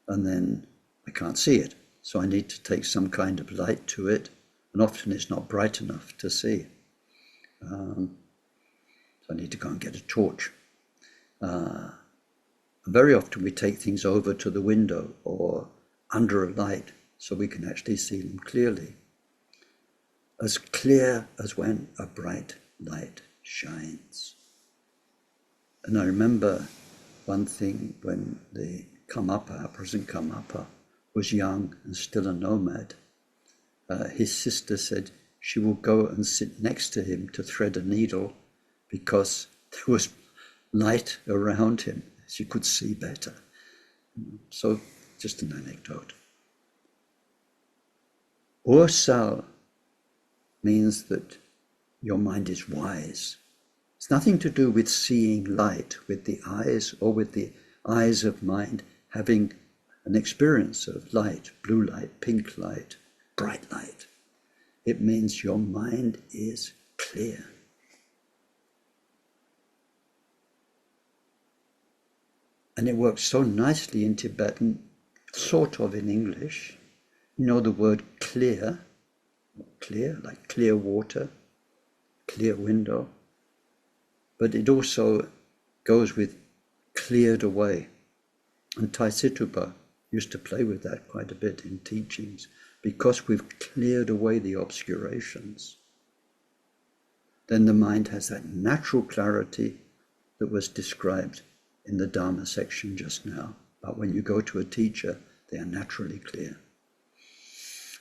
and then I can't see it. So I need to take some kind of light to it, and often it's not bright enough to see. So I need to go and get a torch. Very often we take things over to the window or under a light so we can actually see them clearly. As clear as when a bright light shines. And I remember one thing when the Karmapa, present Karmapa, was young and still a nomad. His sister said she will go and sit next to him to thread a needle because there was light around him. She could see better. So just an anecdote. Ursal means that your mind is wise. It's nothing to do with seeing light with the eyes or with the eyes of mind, having an experience of light, blue light, pink light, bright light. It means your mind is clear. And it works so nicely in Tibetan, sort of in English. You know the word clear, like clear water, clear window. But it also goes with cleared away. And Taisitupa used to play with that quite a bit in teachings, because we've cleared away the obscurations. Then the mind has that natural clarity that was described in the Dharma section just now. But when you go to a teacher, they are naturally clear.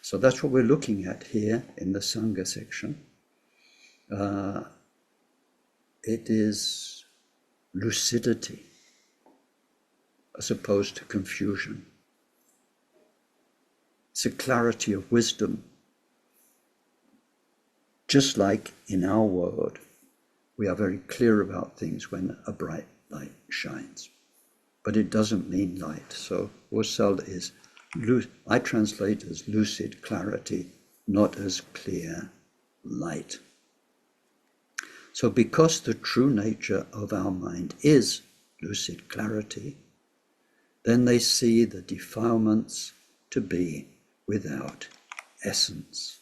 So that's what we're looking at here in the Sangha section. It is lucidity as opposed to confusion. It's a clarity of wisdom. Just like in our world, we are very clear about things when a bright light shines. But it doesn't mean light. So Ursal is, I translate as lucid clarity, not as clear light. So because the true nature of our mind is lucid clarity, then they see the defilements to be without essence.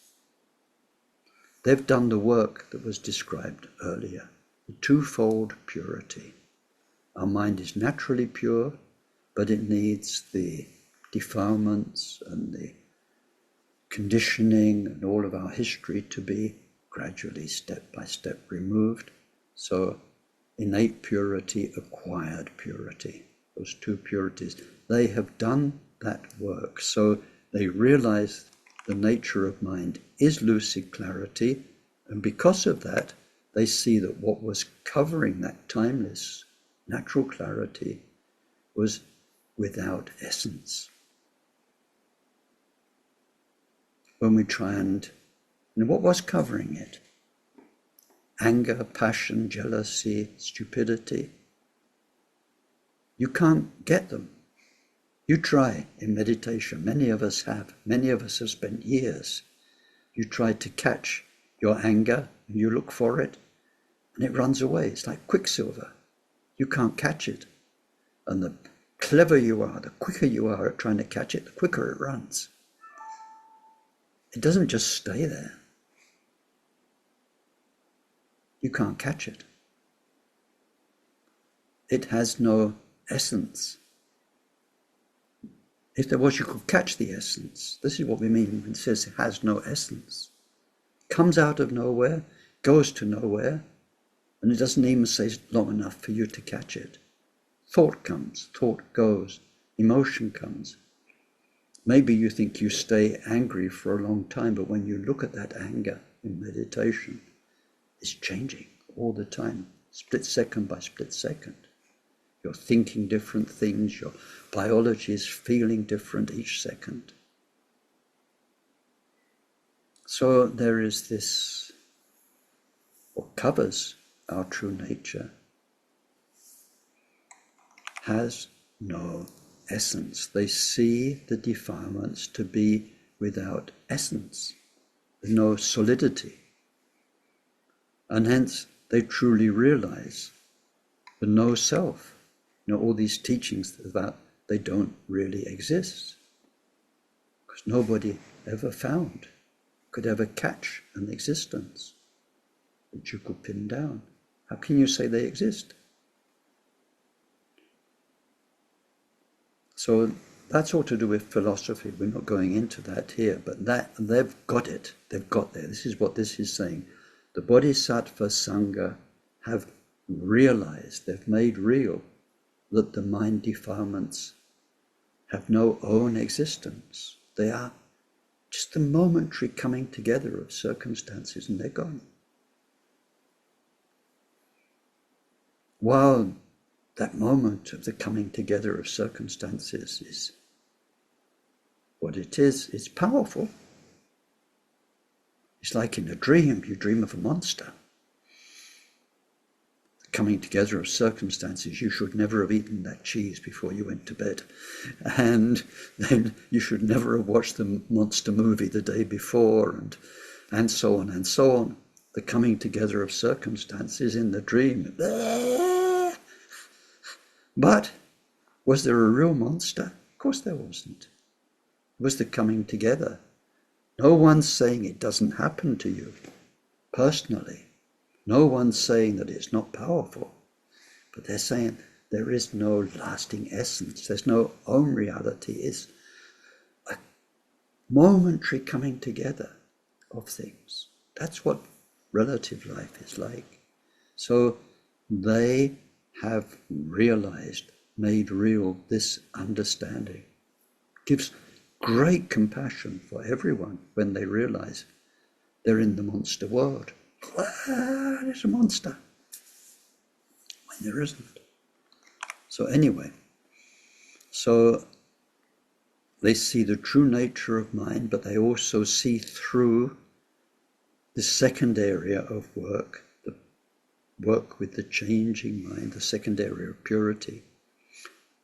They've done the work that was described earlier, the twofold purity. Our mind is naturally pure, but it needs the defilements and the conditioning and all of our history to be gradually, step by step, removed. So innate purity, acquired purity, those two purities, they have done that work. So they realize the nature of mind is lucid clarity, and because of that, they see that what was covering that timeless natural clarity was without essence. When we try and what was covering it? Anger, passion, jealousy, stupidity. You can't get them. You try in meditation. Many of us have. Many of us have spent years. You try to catch your anger, and you look for it, and it runs away. It's like quicksilver. You can't catch it. And the clever you are, the quicker you are at trying to catch it, the quicker it runs. it doesn't just stay there. You can't catch it. It has no essence. If there was, you could catch the essence. This is what we mean when it says it has no essence. Comes out of nowhere, goes to nowhere, and it doesn't even stay long enough for you to catch it. Thought comes, thought goes, emotion comes. Maybe you think you stay angry for a long time, but when you look at that anger in meditation, it's changing all the time, split second by split second. You're thinking different things, your biology is feeling different each second. So there is this, what covers our true nature, has no essence. They see the defilements to be without essence, no solidity. And hence they truly realize the no self. All these teachings about they don't really exist, because nobody ever found, could ever catch an existence that you could pin down. How can you say they exist? So that's all to do with philosophy. We're not going into that here, but that they've got it. They've got there. This is what this is saying. The Bodhisattva Sangha have realized, they've made real that the mind defilements have no own existence. They are just the momentary coming together of circumstances, and they're gone. While that moment of the coming together of circumstances is what it is, it's powerful. It's like in a dream, you dream of a monster. Coming together of circumstances, you should never have eaten that cheese before you went to bed. And then you should never have watched the monster movie the day before, and so on and so on. The coming together of circumstances in the dream. But was there a real monster? Of course there wasn't. It was the coming together. No one's saying it doesn't happen to you personally. No one's saying that it's not powerful, but they're saying there is no lasting essence. There's no own reality. It's a momentary coming together of things. That's what relative life is like. So they have realized, made real this understanding. Gives great compassion for everyone when they realize they're in the monster world. There's a monster when there isn't. So anyway, so they see the true nature of mind, but they also see through the second area of work, the work with the changing mind, the second area of purity.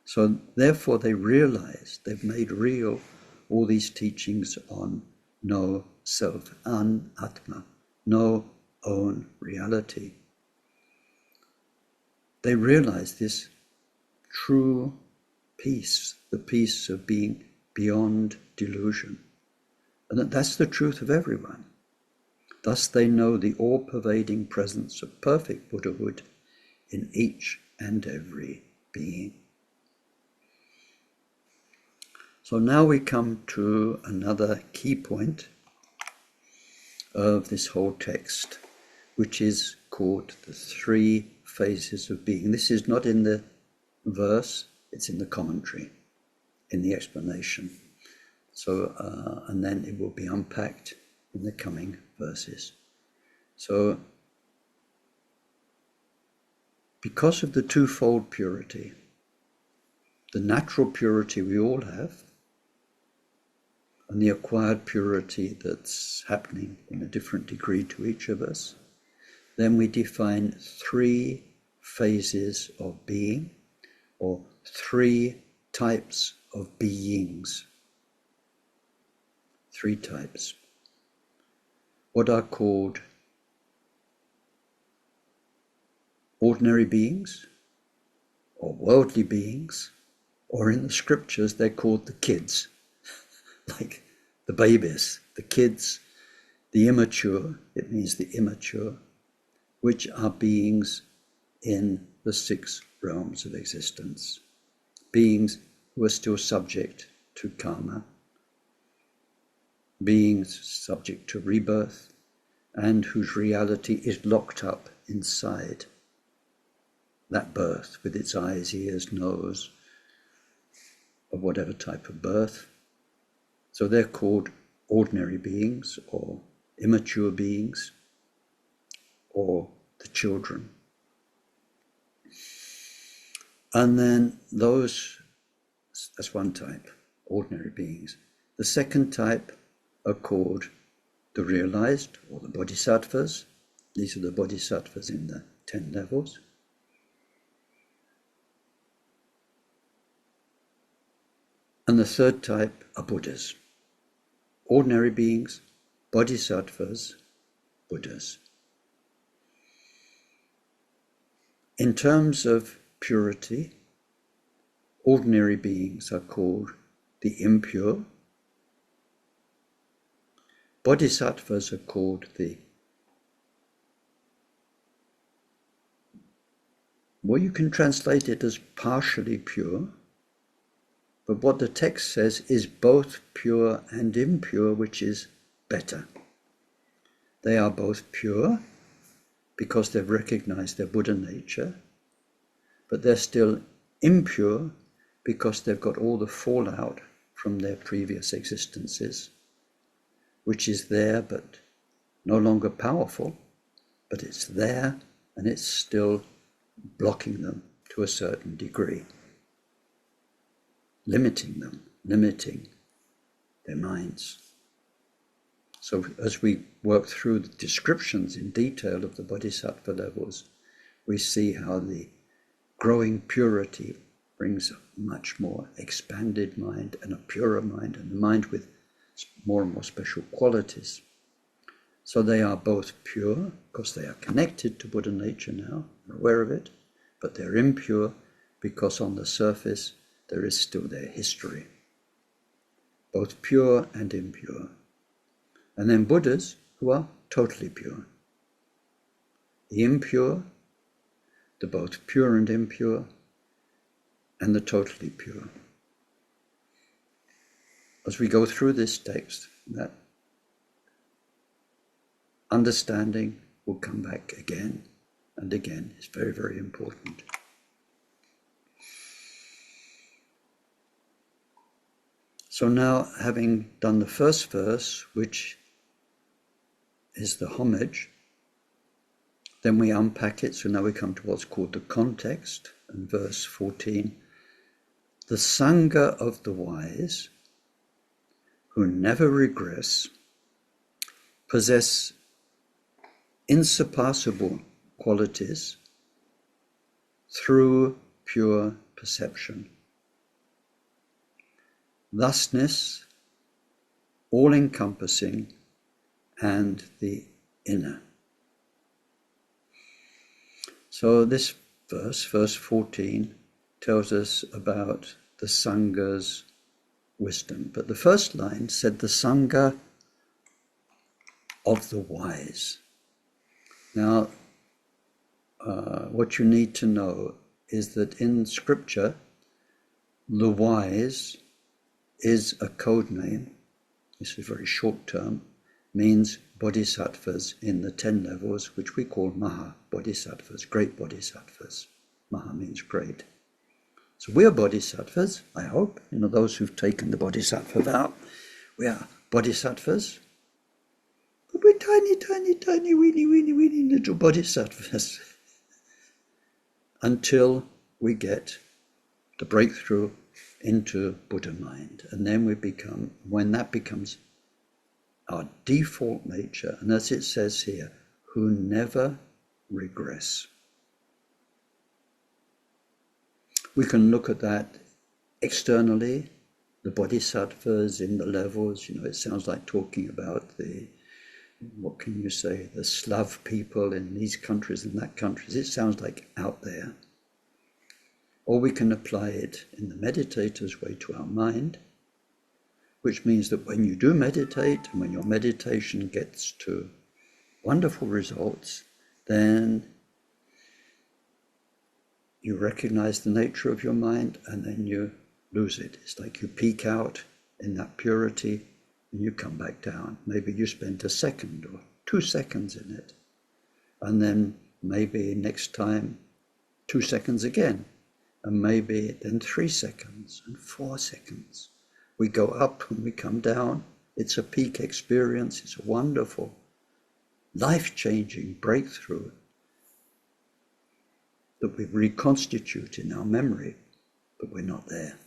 So therefore they realize they've made real all these teachings on no self, an-atma, no own reality. They realize this true peace, the peace of being beyond delusion, and that's the truth of everyone. Thus they know the all-pervading presence of perfect Buddhahood in each and every being. So now we come to another key point of this whole text, which is called the three phases of being. This is not in the verse, it's in the commentary, in the explanation. So, and then it will be unpacked in the coming verses. So, because of the twofold purity, the natural purity we all have, and the acquired purity that's happening in a different degree to each of us, then we define three phases of being, or three types of beings. Three types. What are called ordinary beings, or worldly beings, or in the scriptures they're called the kids, like the babies, the kids, the immature, it means the immature, which are beings in the 6 realms of existence, beings who are still subject to karma, beings subject to rebirth, and whose reality is locked up inside that birth with its eyes, ears, nose, of whatever type of birth. So they're called ordinary beings or immature beings or the children. And then that's one type, ordinary beings. The second type are called the realized or the bodhisattvas. These are the bodhisattvas in the 10 levels. And the third type are Buddhas. Ordinary beings, bodhisattvas, Buddhas. In terms of purity, ordinary beings are called the impure. Bodhisattvas are called you can translate it as partially pure, but what the text says is both pure and impure, which is better. They are both pure because they've recognized their Buddha nature, but they're still impure because they've got all the fallout from their previous existences, which is there but no longer powerful, but it's there and it's still blocking them to a certain degree, limiting their minds. So as we work through the descriptions in detail of the bodhisattva levels, we see how the growing purity brings a much more expanded mind and a purer mind, and a mind with more and more special qualities. So they are both pure because they are connected to Buddha nature now, aware of it, but they're impure because on the surface there is still their history. Both pure and impure. And then Buddhas who are totally pure. The impure, the both pure and impure, and the totally pure. As we go through this text, that understanding will come back again and again. It's very, very important. So now, having done the first verse, which is the homage, then we unpack it. So now we come to what's called the context, and verse 14. The Sangha of the wise, who never regress, possess insurpassable qualities through pure perception. Thusness, all-encompassing, and the inner. So this verse 14, tells us about the Sangha's wisdom. But the first line said the Sangha of the wise. Now, what you need to know is that in scripture, the wise is a code name. This is very short term, means bodhisattvas in the 10 levels, which we call Maha bodhisattvas, great bodhisattvas. Maha means great. So we are bodhisattvas, I hope. Those who've taken the bodhisattva vow, we are bodhisattvas. But we're tiny, tiny, tiny, weeny little bodhisattvas until we get the breakthrough into Buddha mind. And then when that becomes our default nature, and as it says here, who never regress. We can look at that externally, the bodhisattvas in the levels. It sounds like talking about the Slav people in these countries and that countries. It sounds like out there. Or we can apply it in the meditator's way to our mind, which means that when you do meditate and when your meditation gets to wonderful results, then you recognize the nature of your mind and then you lose it. It's like you peak out in that purity and you come back down. Maybe you spend a second or 2 seconds in it, and then maybe next time 2 seconds again, and maybe then 3 seconds and 4 seconds. We go up and we come down. It's a peak experience. It's a wonderful, life-changing breakthrough that we reconstitute in our memory, but we're not there.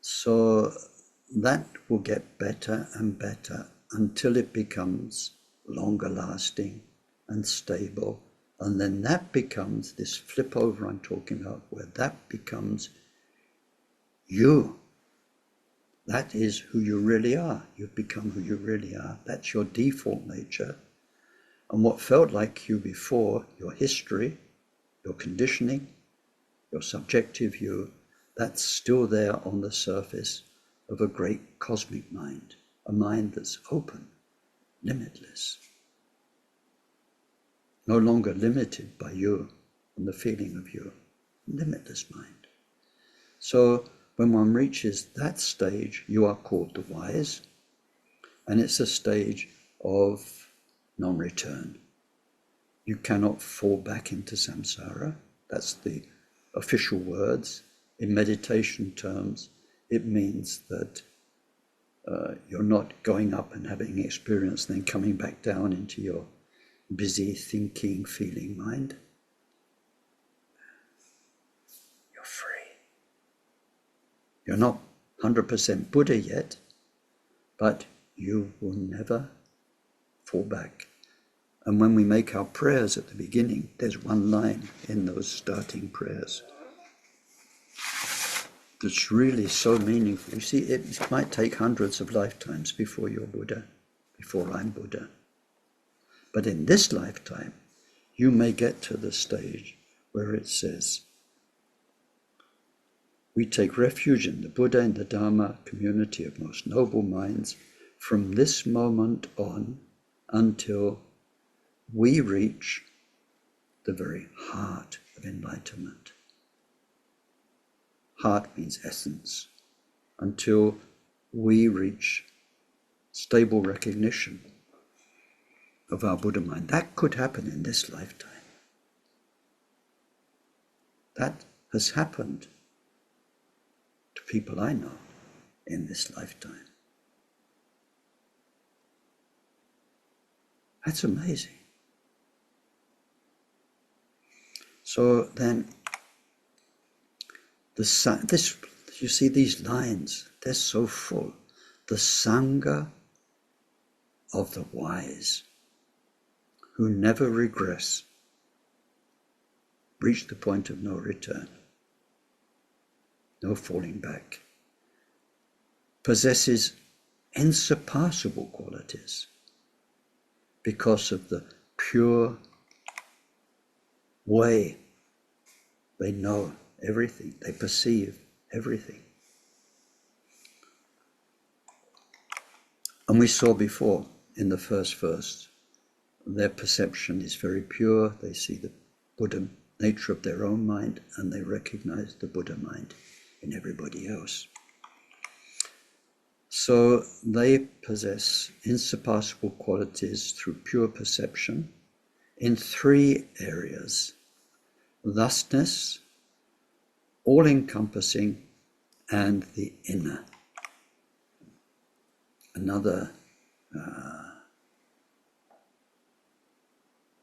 So that will get better and better until it becomes longer lasting and stable. And then that becomes this flip over I'm talking about, where that becomes you. That is who you really are. You've become who you really are. That's your default nature. And what felt like you before, your history, your conditioning, your subjective you, that's still there on the surface of a great cosmic mind, a mind that's open, limitless, no longer limited by you and the feeling of you, limitless mind. So when one reaches that stage, you are called the wise, and it's a stage of non-return. You cannot fall back into samsara. That's the official words. In meditation terms, it means that you're not going up and having experience, then coming back down into your busy thinking, feeling mind. You're free. You're not 100% Buddha yet, but you will never fall back. And when we make our prayers at the beginning, there's one line in those starting prayers that's really so meaningful. You see, it might take hundreds of lifetimes before you're Buddha, before I'm Buddha. But in this lifetime, you may get to the stage where it says, we take refuge in the Buddha and the Dharma community of most noble minds from this moment on until we reach the very heart of enlightenment. Heart means essence. Until we reach stable recognition of our Buddha mind. That could happen in this lifetime. That has happened to people I know in this lifetime. That's amazing. So then, you see these lines, they're so full. The Sangha of the wise, who never regress, reach the point of no return, no falling back, possesses unsurpassable qualities because of the pure way they know everything, they perceive everything. And we saw before in the first verse, their perception is very pure. They see the Buddha nature of their own mind and they recognize the Buddha mind in everybody else. So they possess unsurpassable qualities through pure perception in 3 areas: thusness, all-encompassing, and the inner. Another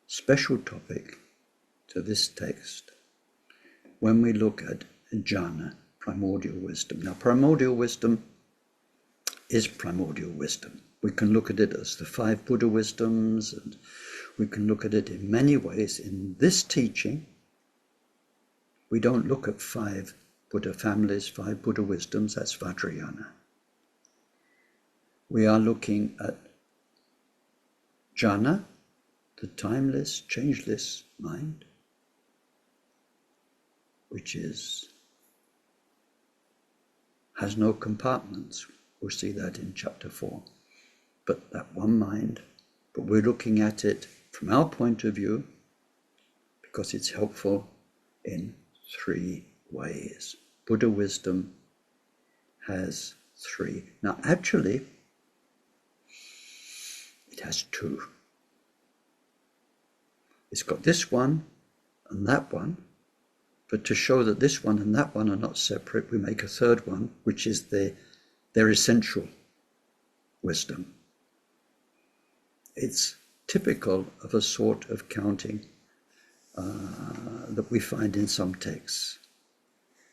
special topic to this text when we look at jhana, primordial wisdom. Now, primordial wisdom is primordial wisdom. We can look at it as the 5 Buddha wisdoms, and we can look at it in many ways. In this teaching, we don't look at 5 Buddha families, 5 Buddha wisdoms, that's Vajrayana. We are looking at jhana, the timeless, changeless mind, which is has no compartments. We'll see that in chapter 4. But that one mind, but we're looking at it from our point of view because it's helpful in 3 ways. Buddha wisdom has 3. Now, actually, it has 2. It's got this one and that one, but to show that this one and that one are not separate, we make a 3rd one, which is their essential wisdom. It's typical of a sort of counting that we find in some texts.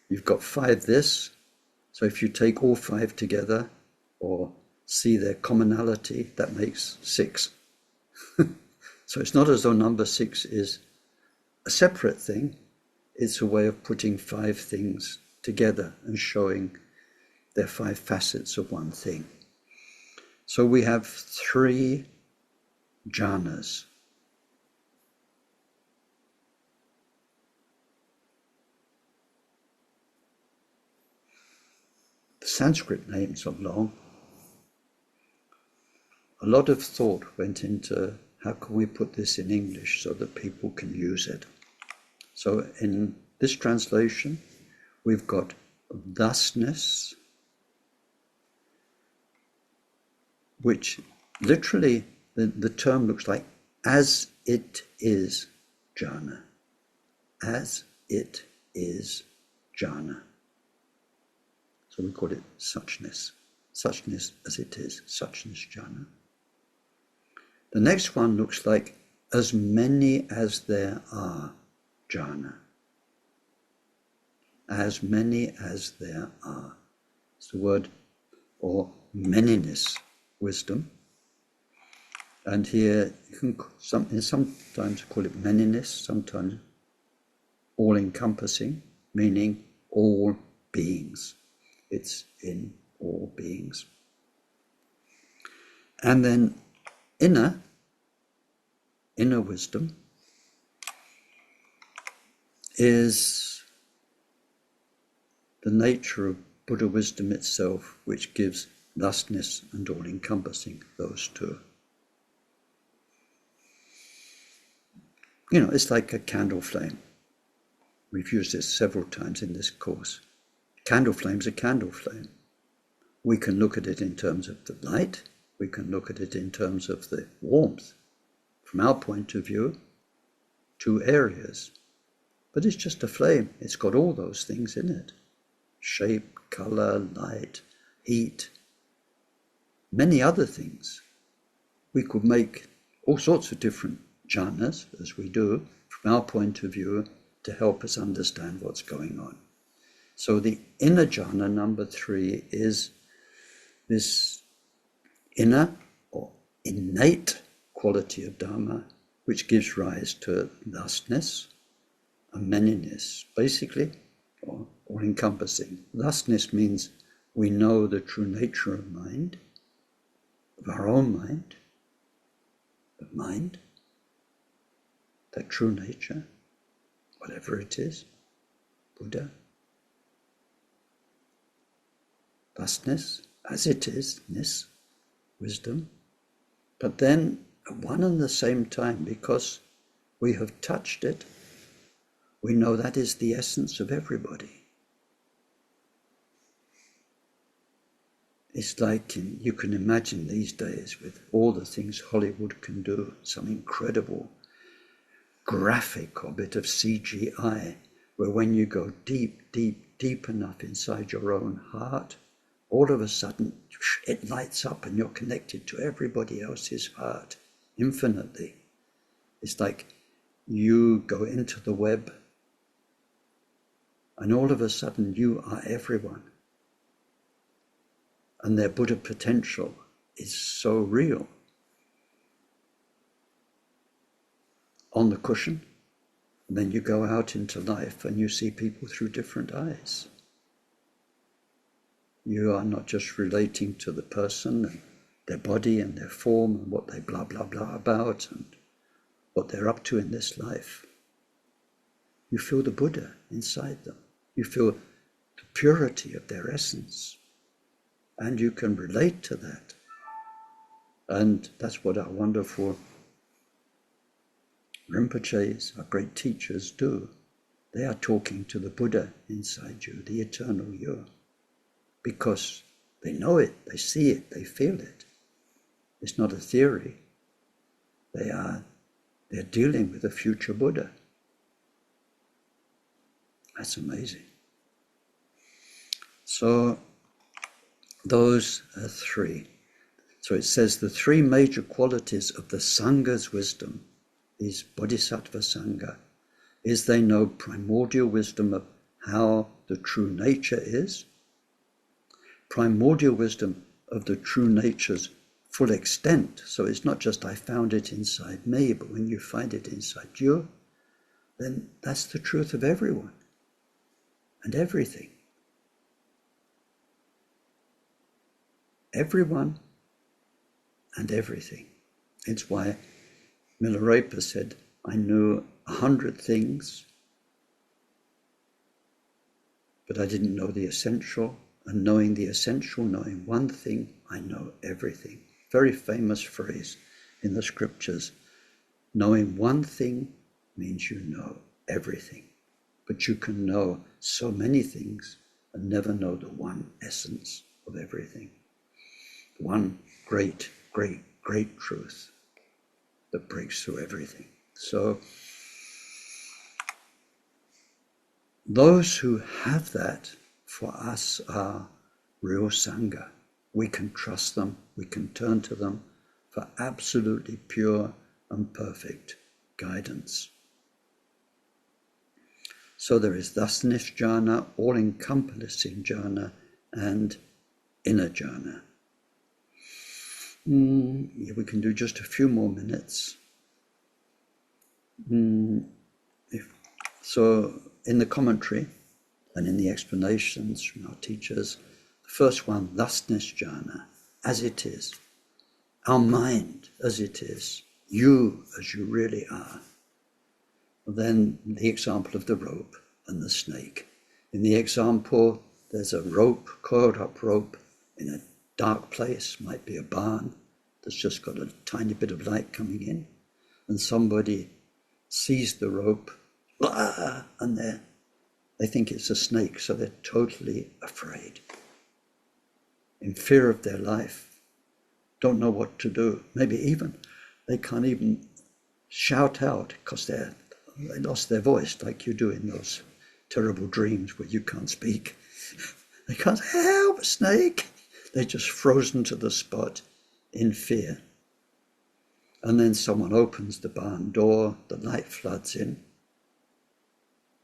You've got 5 this, so if you take all 5 together or see their commonality, that makes 6. So it's not as though number 6 is a separate thing. It's a way of putting 5 things together and showing their 5 facets of one thing. So we have 3 jhanas. The Sanskrit names are long. A lot of thought went into how can we put this in English so that people can use it. So in this translation, we've got thusness, which literally the term looks like as it is jhana. As it is jhana. So we call it suchness. Suchness as it is, suchness jhana. The next one looks like as many as there are jhana. As many as there are. It's the word, or manyness, wisdom. And here you can sometimes call it manyness, sometimes all-encompassing, meaning all beings. It's in all beings. And then inner wisdom is the nature of Buddha wisdom itself, which gives thusness and all-encompassing, those 2. You know, it's like a candle flame. We've used this several times in this course. Candle flame's a candle flame. We can look at it in terms of the light. We can look at it in terms of the warmth. From our point of view, 2 areas. But it's just a flame. It's got all those things in it. Shape, color, light, heat, many other things. We could make all sorts of different jhanas, as we do, from our point of view, to help us understand what's going on. So the inner jhana, number 3, is this inner or innate quality of dharma, which gives rise to thusness and manyness, basically, or all-encompassing. Thusness means we know the true nature of mind, of our own mind, of mind, that true nature, whatever it is, Buddha. Thusness, as it is, ness, wisdom. But then at one and the same time, because we have touched it, we know that is the essence of everybody. It's like you can imagine these days with all the things Hollywood can do, some incredible graphic or bit of CGI, where when you go deep, deep, deep enough inside your own heart, all of a sudden it lights up and you're connected to everybody else's heart infinitely. It's like you go into the web and all of a sudden you are everyone. And their Buddha potential is so real. On the cushion, and then you go out into life and you see people through different eyes. You are not just relating to the person and their body and their form and what they blah, blah, blah about and what they're up to in this life. You feel the Buddha inside them. You feel the purity of their essence. And you can relate to that. And that's what our wonderful Rinpoches, our great teachers, do. They are talking to the Buddha inside you, the eternal you, because they know it, they see it, they feel it. It's not a theory. They're dealing with a future Buddha. That's amazing. So those are three. So it says the three major qualities of the Sangha's wisdom, these Bodhisattva Sangha, is they know primordial wisdom of how the true nature is, primordial wisdom of the true nature's full extent. So it's not just I found it inside me, but when you find it inside you, then that's the truth of everyone and everything. Everyone and everything. It's why Milarepa said, I knew 100 things, but I didn't know the essential. And knowing the essential, knowing one thing, I know everything. Very famous phrase in the scriptures. Knowing one thing means you know everything. But you can know so many things and never know the one essence of everything. One great, great, great truth that breaks through everything. So those who have that for us are real Sangha. We can trust them, we can turn to them for absolutely pure and perfect guidance. So there is thusness jhana, all-encompassing jhana, and inner jhana. Yeah, we can do just a few more minutes. So in the commentary and in the explanations from our teachers, the first one, thusness jhana, as it is, our mind as it is, you as you really are. Then the example of the rope and the snake. In the example, there's a rope, coiled up rope in a dark place, might be a barn that's just got a tiny bit of light coming in, and somebody sees the rope, and they think it's a snake, so they're totally afraid, in fear of their life, don't know what to do. Maybe even they can't even shout out because they lost their voice, like you do in those terrible dreams where you can't speak. They can't say, help, snake. They're just frozen to the spot in fear. And then someone opens the barn door, the light floods in,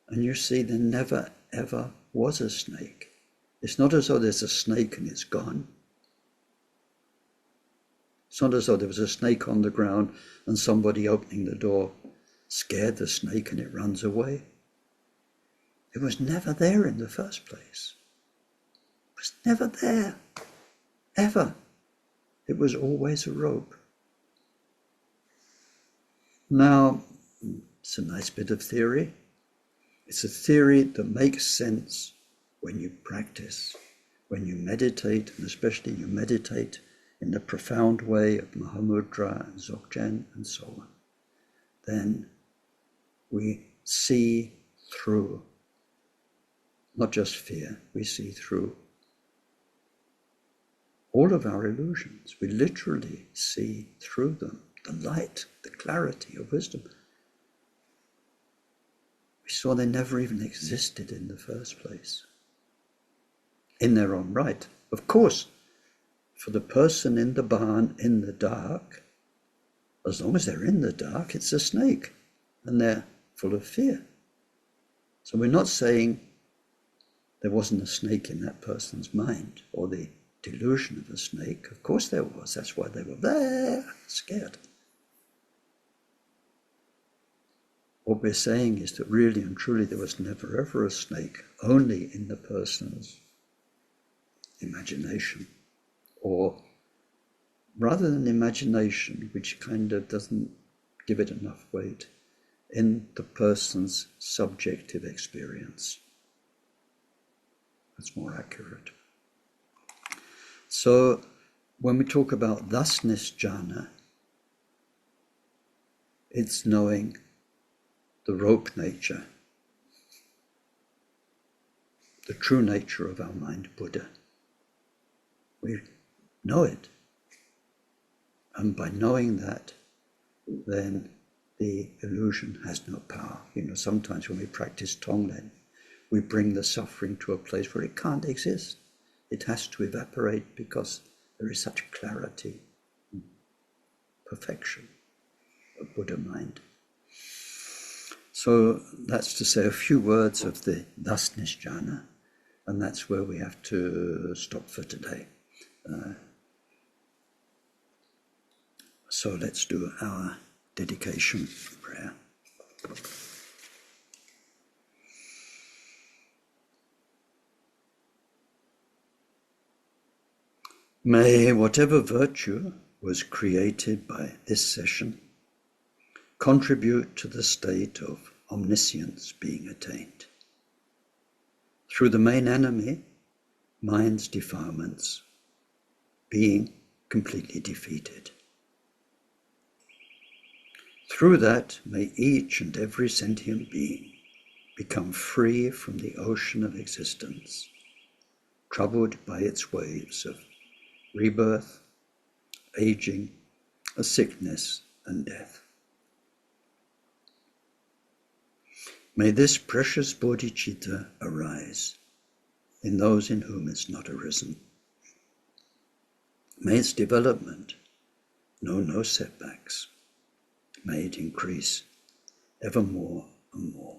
and you see there never ever was a snake. It's not as though there's a snake and it's gone. It's not as though there was a snake on the ground and somebody opening the door scared the snake and it runs away. It was never there in the first place. It was never there, ever. It was always a rope. Now, it's a nice bit of theory. It's a theory that makes sense when you practice, when you meditate, and especially you meditate in the profound way of Mahamudra and Dzogchen and so on. Then we see through, not just fear, we see through all of our illusions. We literally see through them, the light, the clarity of wisdom. We saw they never even existed in the first place, in their own right. Of course, for the person in the barn in the dark, as long as they're in the dark, it's a snake, and they're full of fear. So we're not saying there wasn't a snake in that person's mind, or the delusion of a snake. Of course there was. That's why they were there, scared. What we're saying is that really and truly there was never ever a snake, only in the person's imagination. Or rather than imagination, which kind of doesn't give it enough weight, in the person's subjective experience. That's more accurate. So when we talk about thusness jhana, it's knowing the rope nature, the true nature of our mind, Buddha. We know it. And by knowing that, then the illusion has no power. Sometimes when we practice Tonglen, we bring the suffering to a place where it can't exist. It has to evaporate because there is such clarity, perfection of Buddha mind. So that's to say a few words of the thusness jhana, and that's where we have to stop for today. So let's do our dedication prayer. May whatever virtue was created by this session contribute to the state of omniscience being attained. Through the main enemy, mind's defilements, being completely defeated. Through that, may each and every sentient being become free from the ocean of existence, troubled by its waves of rebirth, aging, sickness, and death. May this precious bodhicitta arise in those in whom it's not arisen. May its development know no setbacks. May it increase ever more and more.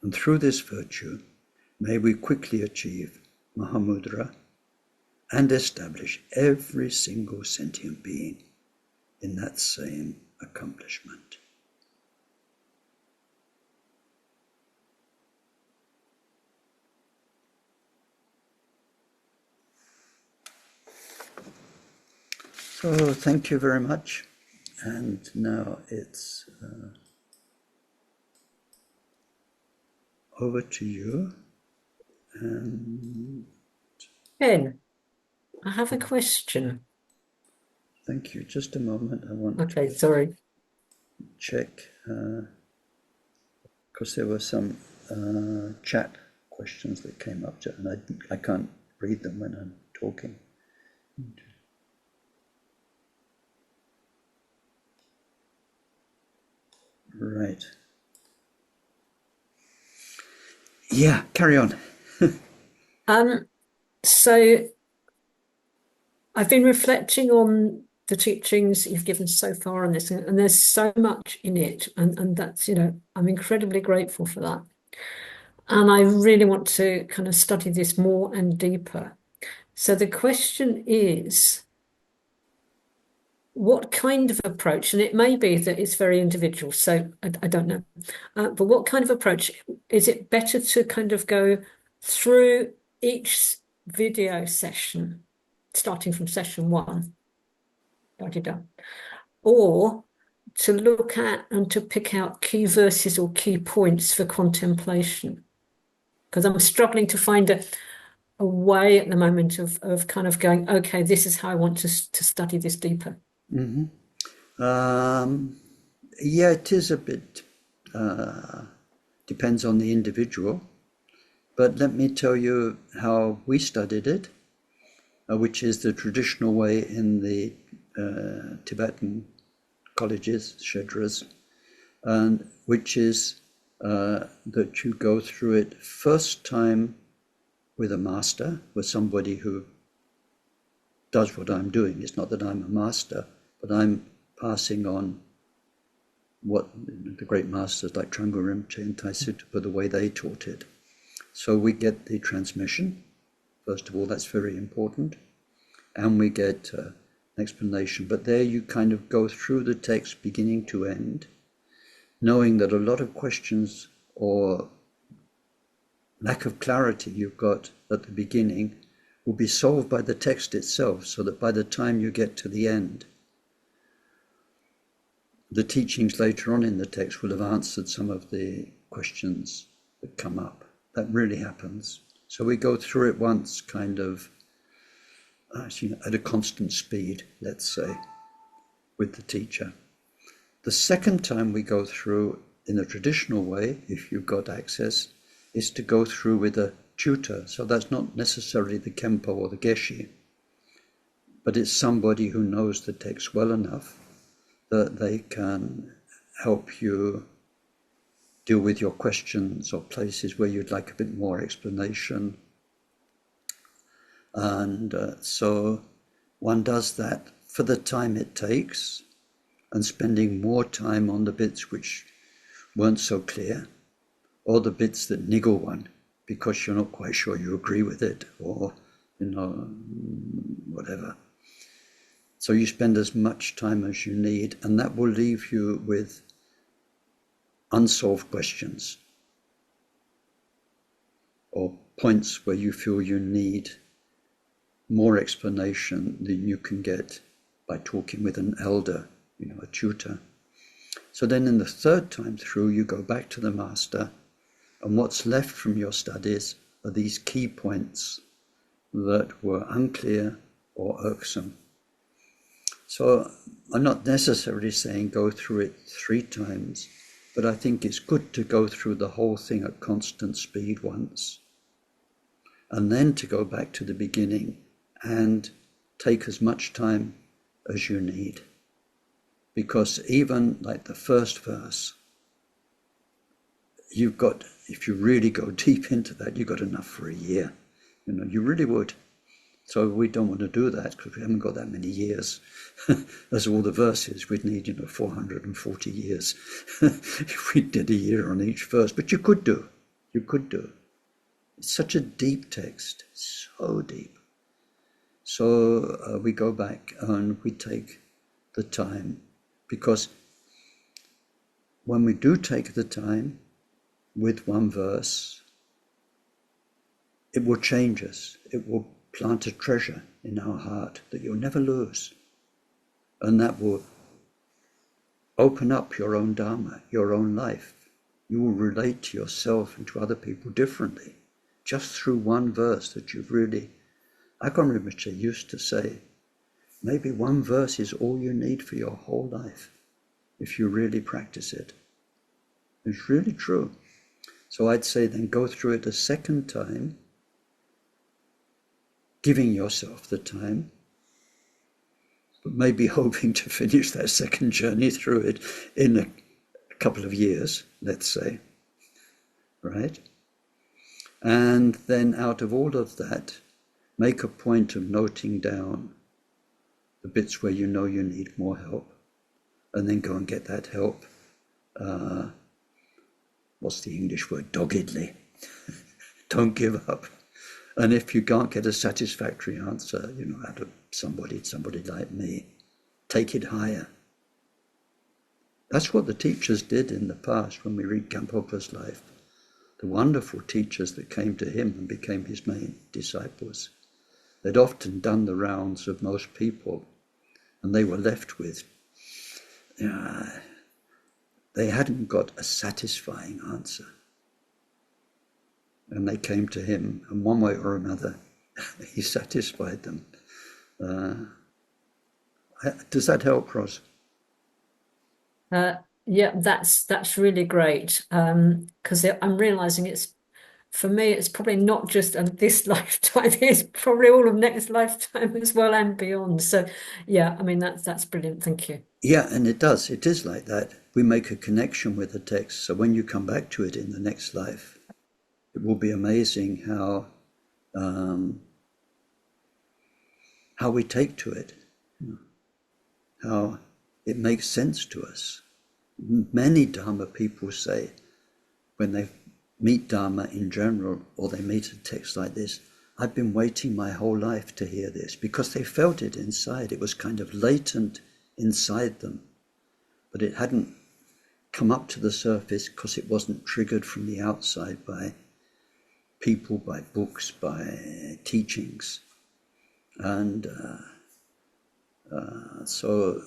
And through this virtue, may we quickly achieve Mahamudra and establish every single sentient being in that same accomplishment. So thank you very much. And now it's over to you. And Ken, I have a question. Thank you. Just a moment. I want Okay, sorry. to check, because there were some chat questions that came up, and I can't read them when I'm talking. Right. Yeah, carry on. So I've been reflecting on the teachings you've given so far on this, and there's so much in it, and that's, I'm incredibly grateful for that. And I really want to kind of study this more and deeper. So the question is, what kind of approach, and it may be that it's very individual, so I don't know, but what kind of approach, is it better to kind of go through each video session, starting from session 1, or to look at and to pick out key verses or key points for contemplation? Because I'm struggling to find a way at the moment of kind of going, okay, this is how I want to study this deeper. Mm-hmm. Yeah, it is a bit, depends on the individual, but let me tell you how we studied it, which is the traditional way in the Tibetan colleges, shedras, and which is that you go through it first time with a master, with somebody who does what I'm doing. It's not that I'm a master, but I'm passing on what the great masters like Trungpa Rinpoche and Tai Sutapa, the way they taught it. So we get the transmission, first of all, that's very important, and we get an explanation. But there you kind of go through the text beginning to end, knowing that a lot of questions or lack of clarity you've got at the beginning will be solved by the text itself, so that by the time you get to the end, the teachings later on in the text will have answered some of the questions that come up. That really happens. So we go through it once, kind of at a constant speed, let's say, with the teacher. The second time we go through in a traditional way, if you've got access, is to go through with a tutor. So that's not necessarily the Khenpo or the Geshe, but it's somebody who knows the text well enough that they can help you deal with your questions or places where you'd like a bit more explanation. And so one does that for the time it takes, and spending more time on the bits which weren't so clear, or the bits that niggle one because you're not quite sure you agree with it, or whatever. So you spend as much time as you need, and that will leave you with unsolved questions or points where you feel you need more explanation than you can get by talking with an elder, a tutor. So then in the third time through, you go back to the master, and what's left from your studies are these key points that were unclear or irksome. So I'm not necessarily saying go through it 3 times, but I think it's good to go through the whole thing at constant speed once, and then to go back to the beginning and take as much time as you need. Because even like the first verse, you've got, if you really go deep into that, you've got enough for a year. You really would. So we don't want to do that because we haven't got that many years. As all the verses, we'd need, 440 years if we did a year on each verse. But you could do. It's such a deep text, so deep. So we go back and we take the time, because when we do take the time with one verse, it will change us. It will plant a treasure in our heart that you'll never lose. And that will open up your own dharma, your own life. You will relate to yourself and to other people differently, just through one verse that you've really... Asanga and Maitreya used to say, maybe one verse is all you need for your whole life, if you really practice it. It's really true. So I'd say then go through it a second time, giving yourself the time, but maybe hoping to finish that second journey through it in a couple of years, let's say, right? And then out of all of that, make a point of noting down the bits where you know you need more help, and then go and get that help. What's the English word? Doggedly. Don't give up. And if you can't get a satisfactory answer, out of somebody like me, take it higher. That's what the teachers did in the past when we read Khenpoken's life. The wonderful teachers that came to him and became his main disciples. They'd often done the rounds of most people, and they were left with, they hadn't got a satisfying answer. And they came to him, and one way or another, he satisfied them. Does that help, Ros? Yeah, that's really great. Because I'm realizing for me, it's probably not just this lifetime, it's probably all of next lifetime as well and beyond. So yeah, I mean, that's brilliant. Thank you. Yeah, and it does. It is like that. We make a connection with the text. So when you come back to it in the next life, it will be amazing how we take to it, how it makes sense to us. Many Dharma people say, when they meet Dharma in general, or they meet a text like this, I've been waiting my whole life to hear this, because they felt it inside. It was kind of latent inside them, but it hadn't come up to the surface because it wasn't triggered from the outside by people, by books, by teachings. And so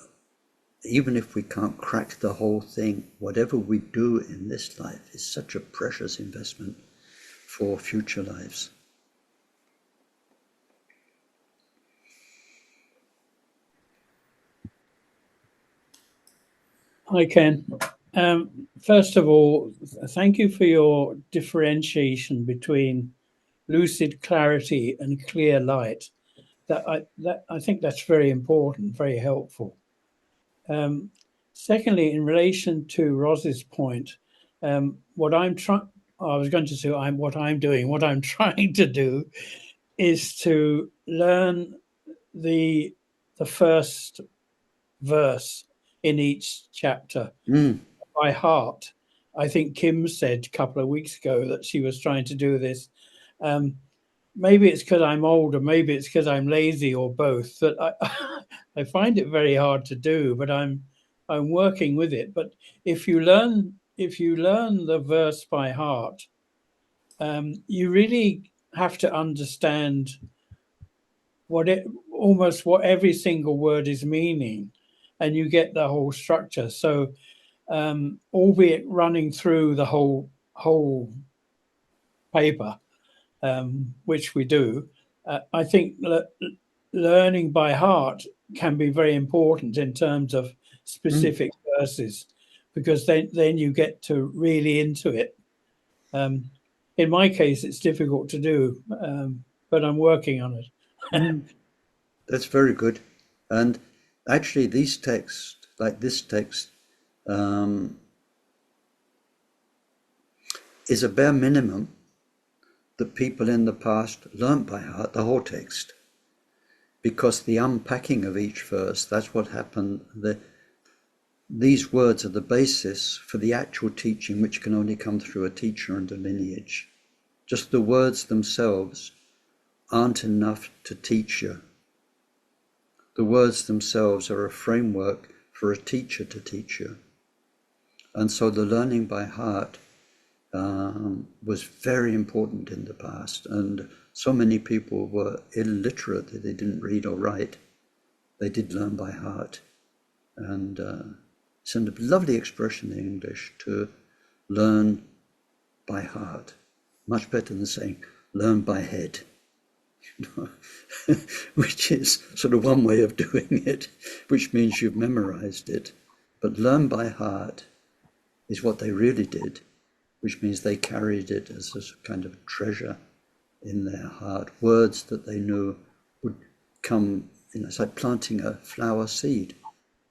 even if we can't crack the whole thing, whatever we do in this life is such a precious investment for future lives. Hi, Ken. First of all, thank you for your differentiation between lucid clarity and clear light. I think that's very important, very helpful. Secondly, in relation to Roz's point, what I'm trying to do is to learn the first verse in each chapter by heart. I think Kim said a couple of weeks ago that she was trying to do this. Maybe it's because I'm older, maybe it's because I'm lazy, or both. That I find it very hard to do, but I'm working with it. But if you learn the verse by heart, you really have to understand almost what every single word is meaning, and you get the whole structure. So, albeit running through the whole paper, which we do, I think learning by heart can be very important in terms of specific verses, because then you get to really into it. In my case, it's difficult to do, but I'm working on it. That's very good. And actually, these texts, like this text, is a bare minimum that people in the past learnt by heart, the whole text. Because the unpacking of each verse, that's what happened. These words are the basis for the actual teaching, which can only come through a teacher and a lineage. Just the words themselves aren't enough to teach you. The words themselves are a framework for a teacher to teach you. And so the learning by heart was very important in the past. And so many people were illiterate that they didn't read or write. They did learn by heart. And it's a lovely expression in English, to learn by heart. Much better than saying learn by head. Which is sort of one way of doing it, which means you've memorized it. But learn by heart is what they really did, which means they carried it as a kind of treasure in their heart. Words that they knew would come, it's like planting a flower seed.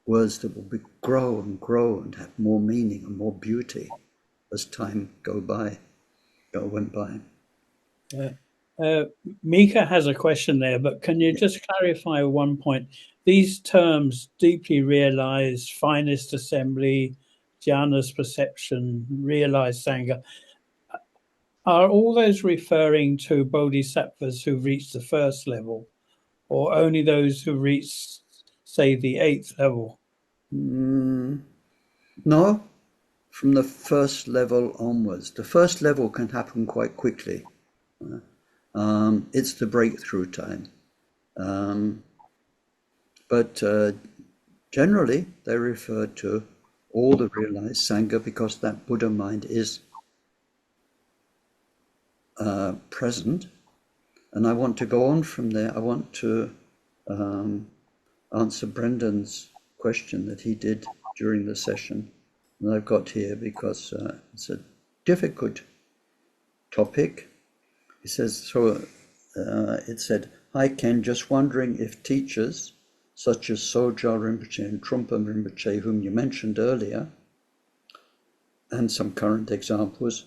Words that will grow and grow and have more meaning and more beauty as time went by. Mika has a question there, but can you just clarify one point? These terms, deeply realized, finest assembly, jhana's perception, realized Sangha, are all those referring to bodhisattvas who've reached the first level, or only those who reached, say, the 8th level? No, from the first level onwards. The first level can happen quite quickly. It's the breakthrough time. But generally, they refer to all the realized Sangha, because that Buddha mind is present. And I want to go on from there. I want to answer Brendan's question that he did during the session that I've got here, because it's a difficult topic. He says, it said, "Hi Ken, just wondering if teachers such as Soja Rinpoche and Trungpa Rinpoche, whom you mentioned earlier, and some current examples,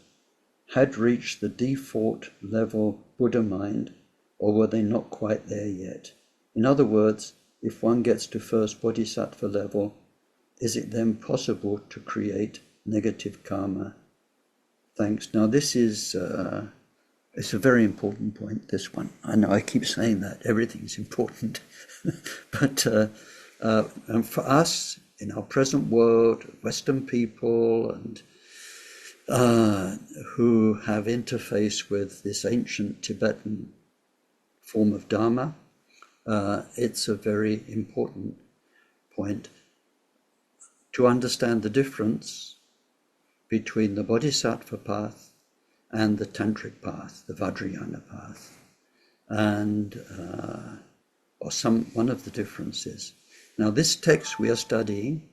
had reached the default level Buddha mind, or were they not quite there yet? In other words, if one gets to first bodhisattva level, is it then possible to create negative karma? Thanks." Now this is it's a very important point, this one. I know I keep saying that, everything's important. But and for us, in our present world, Western people, and who have interface with this ancient Tibetan form of Dharma, it's a very important point to understand the difference between the Bodhisattva path and the Tantric path, the Vajrayana path, and one of the differences. Now, this text we are studying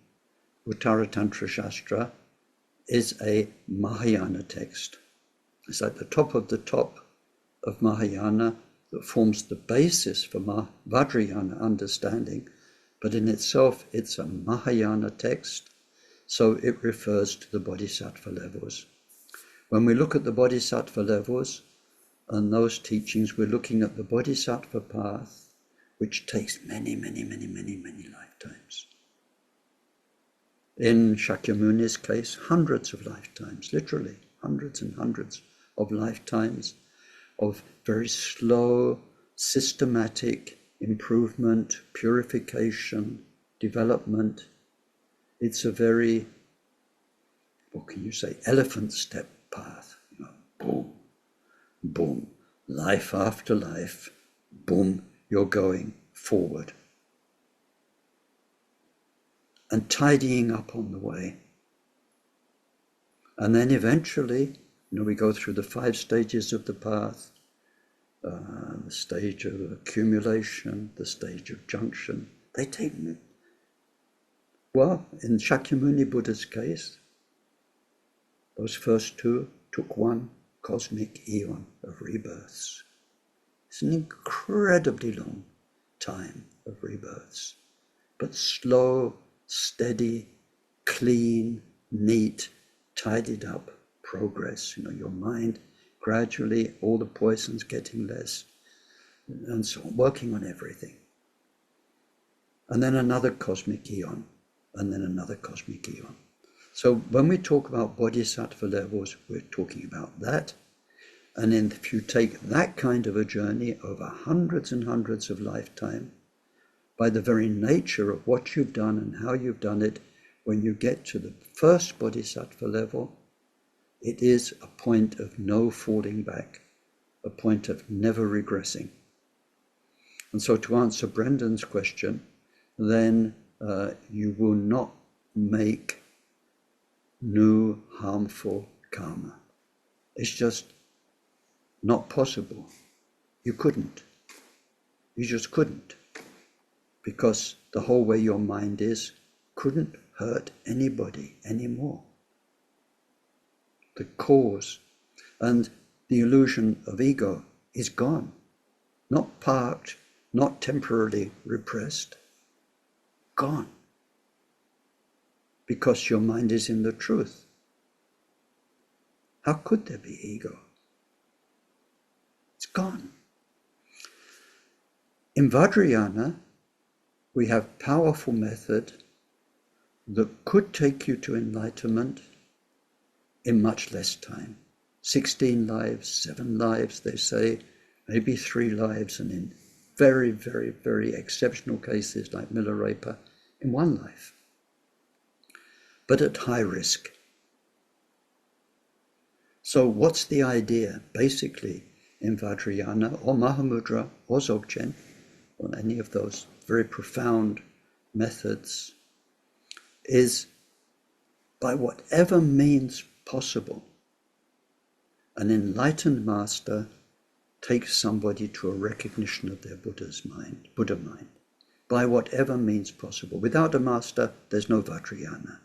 Uttara Tantra Shastra is a Mahayana text. It's at the top of Mahayana that forms the basis for Vajrayana understanding, but in itself it's a Mahayana text, so it refers to the bodhisattva levels. When we look at the bodhisattva levels and those teachings, we're looking at the bodhisattva path, which takes many lifetimes. In Shakyamuni's case, hundreds of lifetimes, literally hundreds and hundreds of lifetimes of very slow, systematic improvement, purification, development. It's a very, what can you say, elephant step path. You know, boom, boom, life after life, boom, you're going forward. And tidying up on the way. And then eventually, we go through the 5 stages of the path, the stage of accumulation, the stage of junction. They take, well, in Shakyamuni Buddha's case, those first 2 took 1 cosmic eon of rebirths. It's an incredibly long time of rebirths, but slow, steady, clean, neat, tidied up progress. Your mind gradually, all the poisons getting less, and so on, working on everything. And then another cosmic eon, and then another cosmic eon. So when we talk about bodhisattva levels, we're talking about that. And then if you take that kind of a journey over hundreds and hundreds of lifetime, by the very nature of what you've done and how you've done it, when you get to the first bodhisattva level, it is a point of no falling back, a point of never regressing. And so to answer Brendan's question, then you will not make new harmful karma. It's just not possible. You couldn't. You just couldn't. Because the whole way your mind is couldn't hurt anybody anymore. The cause and the illusion of ego is gone, not parked, not temporarily repressed, gone. Because your mind is in the truth. How could there be ego? It's gone. In Vajrayana, we have powerful method that could take you to enlightenment in much less time. 16 lives, 7 lives, they say, maybe 3 lives, and in very, very, very exceptional cases like Milarepa, in 1 life. But at high risk. So what's the idea? Basically, in Vajrayana or Mahamudra or Dzogchen, or any of those very profound methods, is by whatever means possible, an enlightened master takes somebody to a recognition of their Buddha mind, by whatever means possible. Without a master, there's no Vajrayana.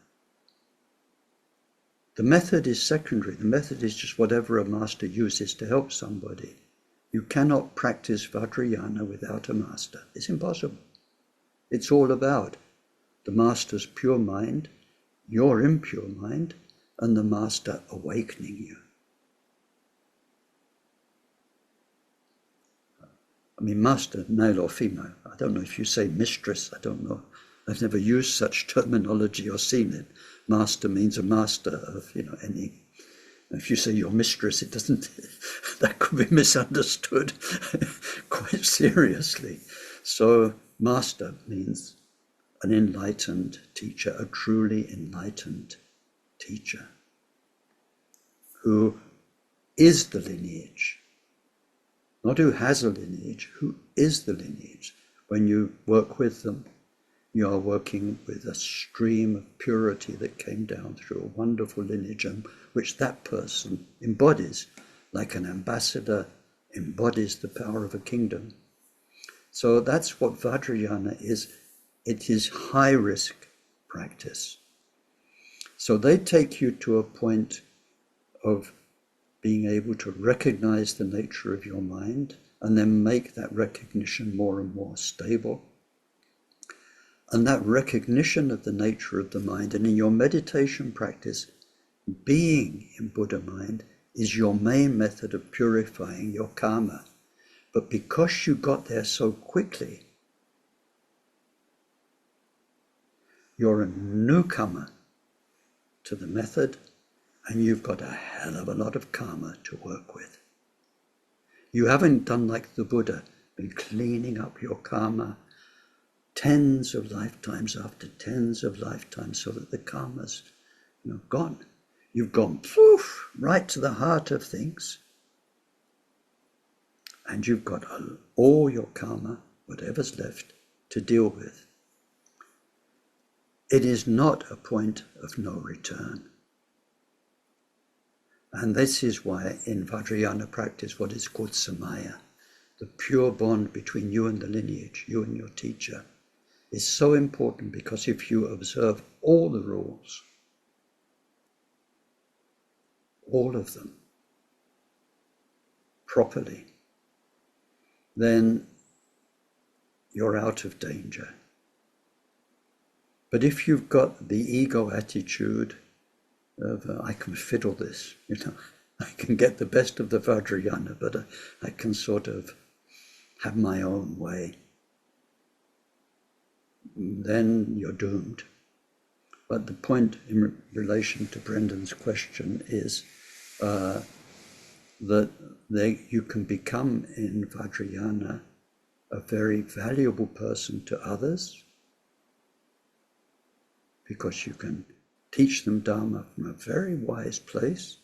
The method is secondary. The method is just whatever a master uses to help somebody. You cannot practice Vajrayana without a master. It's impossible. It's all about the master's pure mind, your impure mind, and the master awakening you. I mean, master, male or female. I don't know if you say mistress, I don't know. I've never used such terminology or seen it. Master means a master of, any. If you say your mistress, it doesn't, that could be misunderstood quite seriously. So master means an enlightened teacher, a truly enlightened teacher who is the lineage. Not who has a lineage, who is the lineage. When you work with them, you are working with a stream of purity that came down through a wonderful lineage, which that person embodies, like an ambassador embodies the power of a kingdom. So that's what Vajrayana is. It is high-risk practice. So they take you to a point of being able to recognize the nature of your mind and then make that recognition more and more stable. And that recognition of the nature of the mind, and in your meditation practice, being in Buddha mind is your main method of purifying your karma. But because you got there so quickly, you're a newcomer to the method, and you've got a hell of a lot of karma to work with. You haven't done like the Buddha, been cleaning up your karma tens of lifetimes after tens of lifetimes so that the karma's gone. You've gone poof, right to the heart of things, and you've got all your karma, whatever's left, to deal with. It is not a point of no return. And this is why in Vajrayana practice, what is called samaya, the pure bond between you and the lineage, you and your teacher, is so important, because if you observe all the rules, all of them, properly, then you're out of danger. But if you've got the ego attitude of I can fiddle this, I can get the best of the Vajrayana, but I can sort of have my own way, then you're doomed. But the point in relation to Brendan's question is that you can become in Vajrayana a very valuable person to others, because you can teach them Dharma from a very wise place,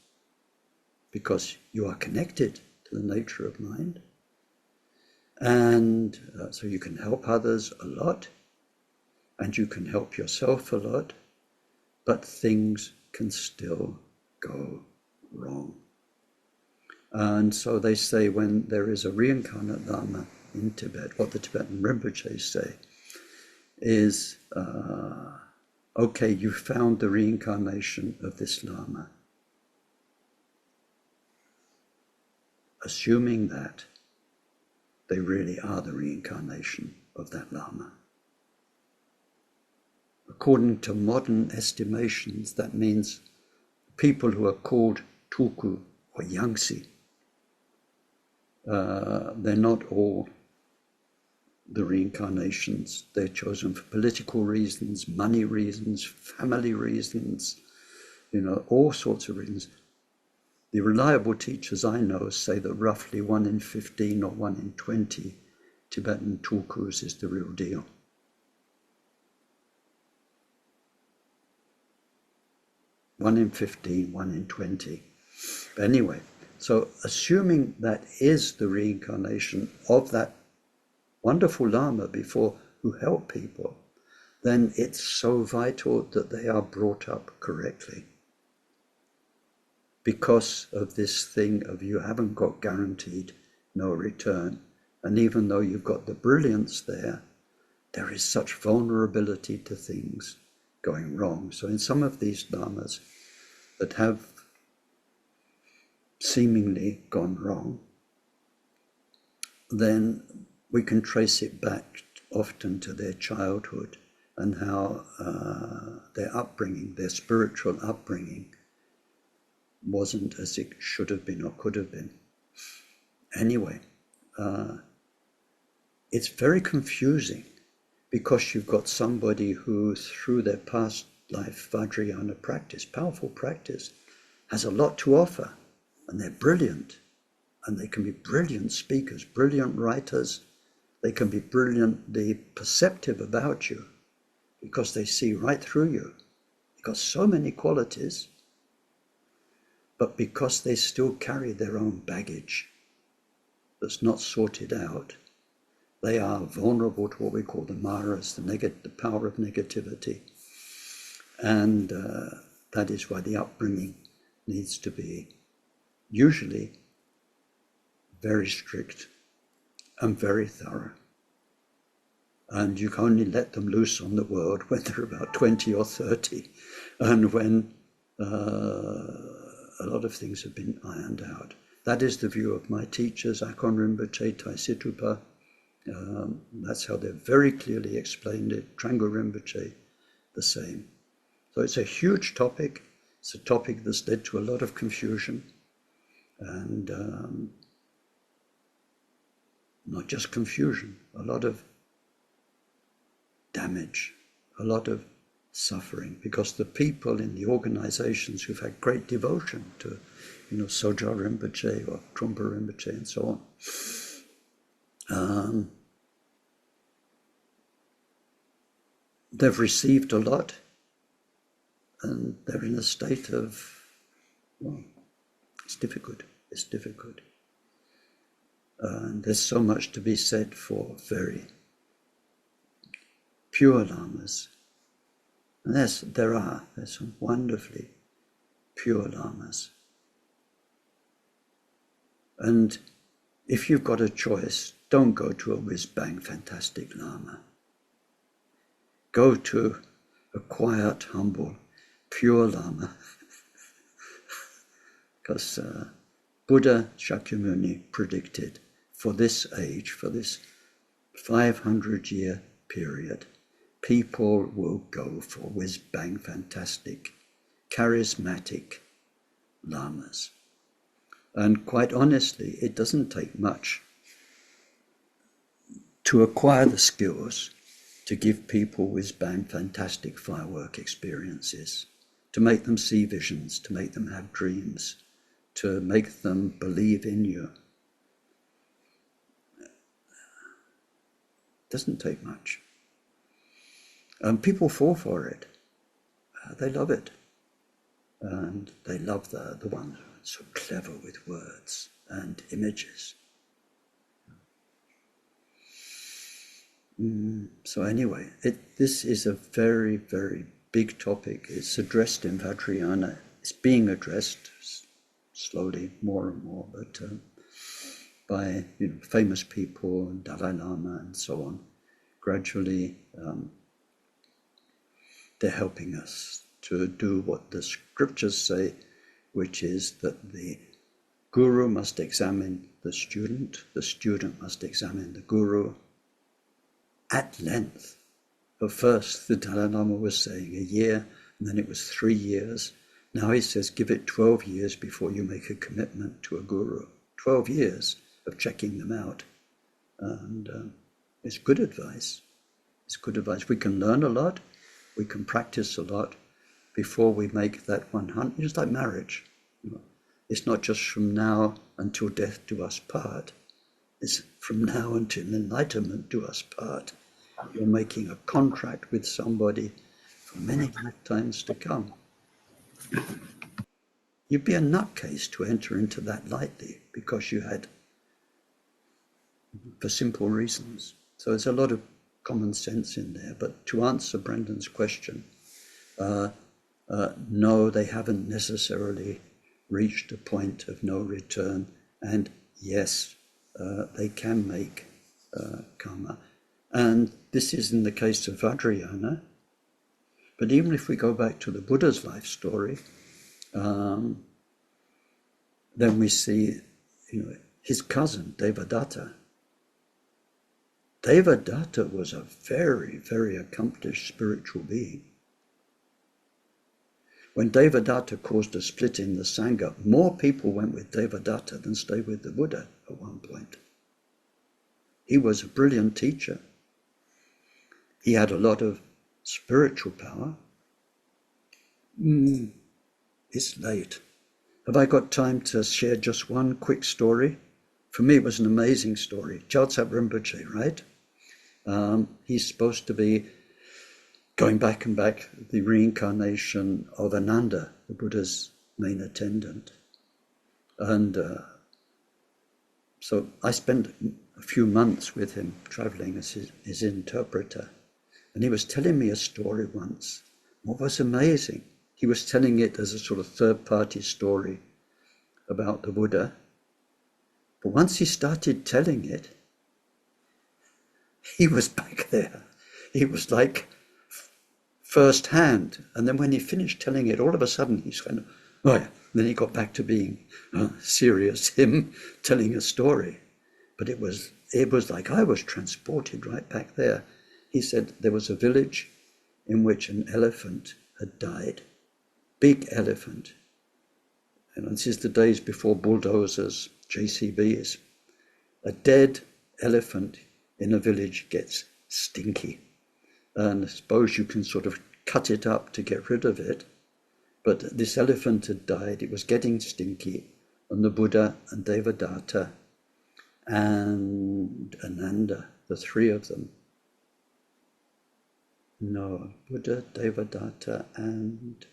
because you are connected to the nature of mind. And so you can help others a lot, and you can help yourself a lot, but things can still go wrong. And so they say when there is a reincarnate Dharma in Tibet, what the Tibetan Rinpoches say is, okay, you found the reincarnation of this Lama. Assuming that they really are the reincarnation of that Lama. According to modern estimations, that means people who are called Tuku or Yangtze, they're not all the reincarnations. They're chosen for political reasons, money reasons, family reasons, all sorts of reasons. The reliable teachers I know say that roughly 1 in 15 or 1 in 20 Tibetan tulkus is the real deal. One in 15, 1 in 20. But anyway, so assuming that is the reincarnation of that wonderful Lama before who helped people, then it's so vital that they are brought up correctly. Because of this thing of you haven't got guaranteed no return. And even though you've got the brilliance there, there is such vulnerability to things going wrong. So in some of these Lamas that have seemingly gone wrong, then we can trace it back often to their childhood and how their upbringing, their spiritual upbringing, wasn't as it should have been or could have been. Anyway, it's very confusing, because you've got somebody who, through their past life Vajrayana practice, powerful practice, has a lot to offer, and they're brilliant, and they can be brilliant speakers, brilliant writers. They can be brilliantly perceptive about you, because they see right through you. You've got so many qualities, but because they still carry their own baggage that's not sorted out, they are vulnerable to what we call the maras, the power of negativity. And that is why the upbringing needs to be usually very strict and very thorough. And you can only let them loose on the world when they're about 20 or 30, and when a lot of things have been ironed out. That is the view of my teachers, Akon Rinpoche, Taisi Tupa. That's how they've very clearly explained it. Trango Rinpoche, the same. So it's a huge topic. It's a topic that's led to a lot of confusion, and not just confusion, a lot of damage, a lot of suffering, because the people in the organizations who've had great devotion to, Soja Rinpoche or Trungpa Rinpoche and so on, they've received a lot, and they're in a state of, well, it's difficult. It's difficult. And there's so much to be said for very pure lamas. And there's some wonderfully pure lamas. And if you've got a choice, don't go to a whiz-bang fantastic lama. Go to a quiet, humble, pure lama. Because Buddha Shakyamuni predicted for this age, for this 500-year period, people will go for whiz-bang fantastic, charismatic lamas. And quite honestly, it doesn't take much to acquire the skills to give people whiz-bang fantastic firework experiences, to make them see visions, to make them have dreams, to make them believe in you. It doesn't take much. People fall for it. They love it. And they love the ones who are so clever with words and images. So anyway, this is a very, very big topic. It's addressed in Vajrayana. It's being addressed slowly, more and more, but by famous people, and Dalai Lama and so on. Gradually, they're helping us to do what the scriptures say, which is that the guru must examine the student must examine the guru at length. At first, the Dalai Lama was saying a year, and then it was 3 years. Now he says, give it 12 years before you make a commitment to a guru. 12 years of checking them out. And it's good advice. It's good advice. We can learn a lot. We can practice a lot before we make that 100. It's like marriage. It's not just from now until death do us part. It's from now until enlightenment do us part. You're making a contract with somebody for many lifetimes to come. You'd be a nutcase to enter into that lightly, because you had, for simple reasons. So there's a lot of common sense in there. But to answer Brendan's question, no, they haven't necessarily reached a point of no return. And yes, they can make karma. And this is in the case of Vajrayana. But even if we go back to the Buddha's life story, then we see, his cousin, Devadatta. Devadatta was a very, very accomplished spiritual being. When Devadatta caused a split in the Sangha, more people went with Devadatta than stayed with the Buddha at one point. He was a brilliant teacher. He had a lot of spiritual power. It's late. Have I got time to share just one quick story? For me, it was an amazing story. Gyaltsab Rinpoche, right? He's supposed to be going back and back, the reincarnation of Ananda, the Buddha's main attendant. And so I spent a few months with him, traveling as his interpreter. And he was telling me a story once. What was amazing, he was telling it as a sort of third-party story about the Buddha. But once he started telling it, he was back there. He was like first hand. And then when he finished telling it, all of a sudden he's kind of, oh yeah. Then he got back to being serious, him telling a story. But it was like I was transported right back there. He said there was a village in which an elephant had died, big elephant. And this is the days before bulldozers, JCBs. A dead elephant in a village gets stinky. And I suppose you can sort of cut it up to get rid of it. But this elephant had died, it was getting stinky, and the Buddha and Devadatta and Ananda, the three of them. No, Buddha, Devadatta, and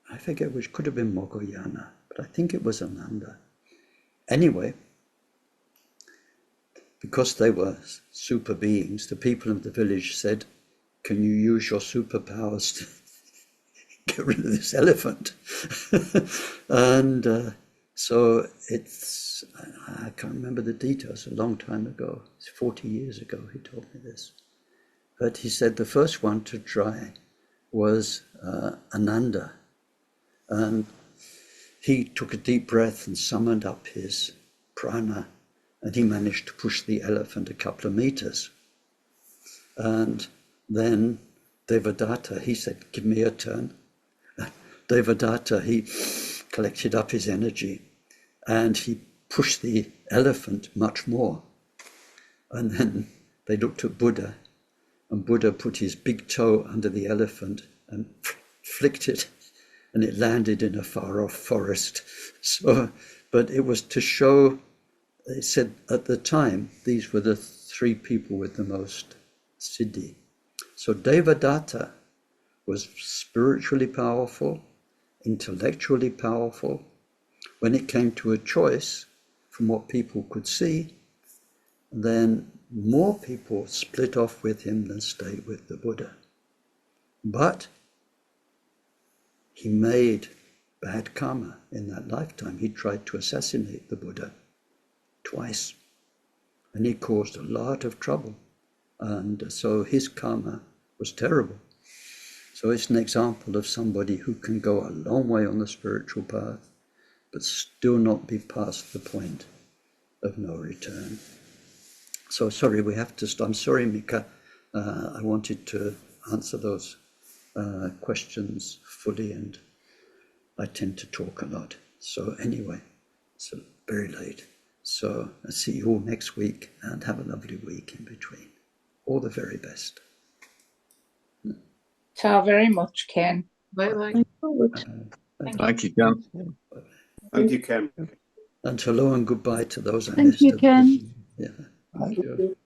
I forget which, could have been Moggallana, but I think it was Ananda. Anyway, because they were super beings, the people of the village said, can you use your superpowers to get rid of this elephant? And so it's, I can't remember the details, a long time ago. It's 40 years ago he told me this. But he said the first one to try was Ananda. And he took a deep breath and summoned up his prana, and he managed to push the elephant a couple of meters. And then Devadatta, he said, give me a turn. Devadatta, he collected up his energy and he pushed the elephant much more. And then they looked at Buddha, and Buddha put his big toe under the elephant and flicked it, and it landed in a far-off forest. So, but it was to show, they said at the time, these were the three people with the most siddhi. So Devadatta was spiritually powerful, intellectually powerful. When it came to a choice, from what people could see, then more people split off with him than stayed with the Buddha. But he made bad karma in that lifetime. He tried to assassinate the Buddha twice, and he caused a lot of trouble. And so his karma was terrible. So it's an example of somebody who can go a long way on the spiritual path, but still not be past the point of no return. So sorry, we have to stop. I'm sorry, Mika. I wanted to answer those questions fully, and I tend to talk a lot. So anyway, it's very late. So I'll see you all next week, and have a lovely week in between. All the very best. Ta very much, Ken. Bye-bye. Thank you, Ken. Thank you, Ken. And hello and goodbye to those I Thank missed. you, Ken. Yeah. Thank you.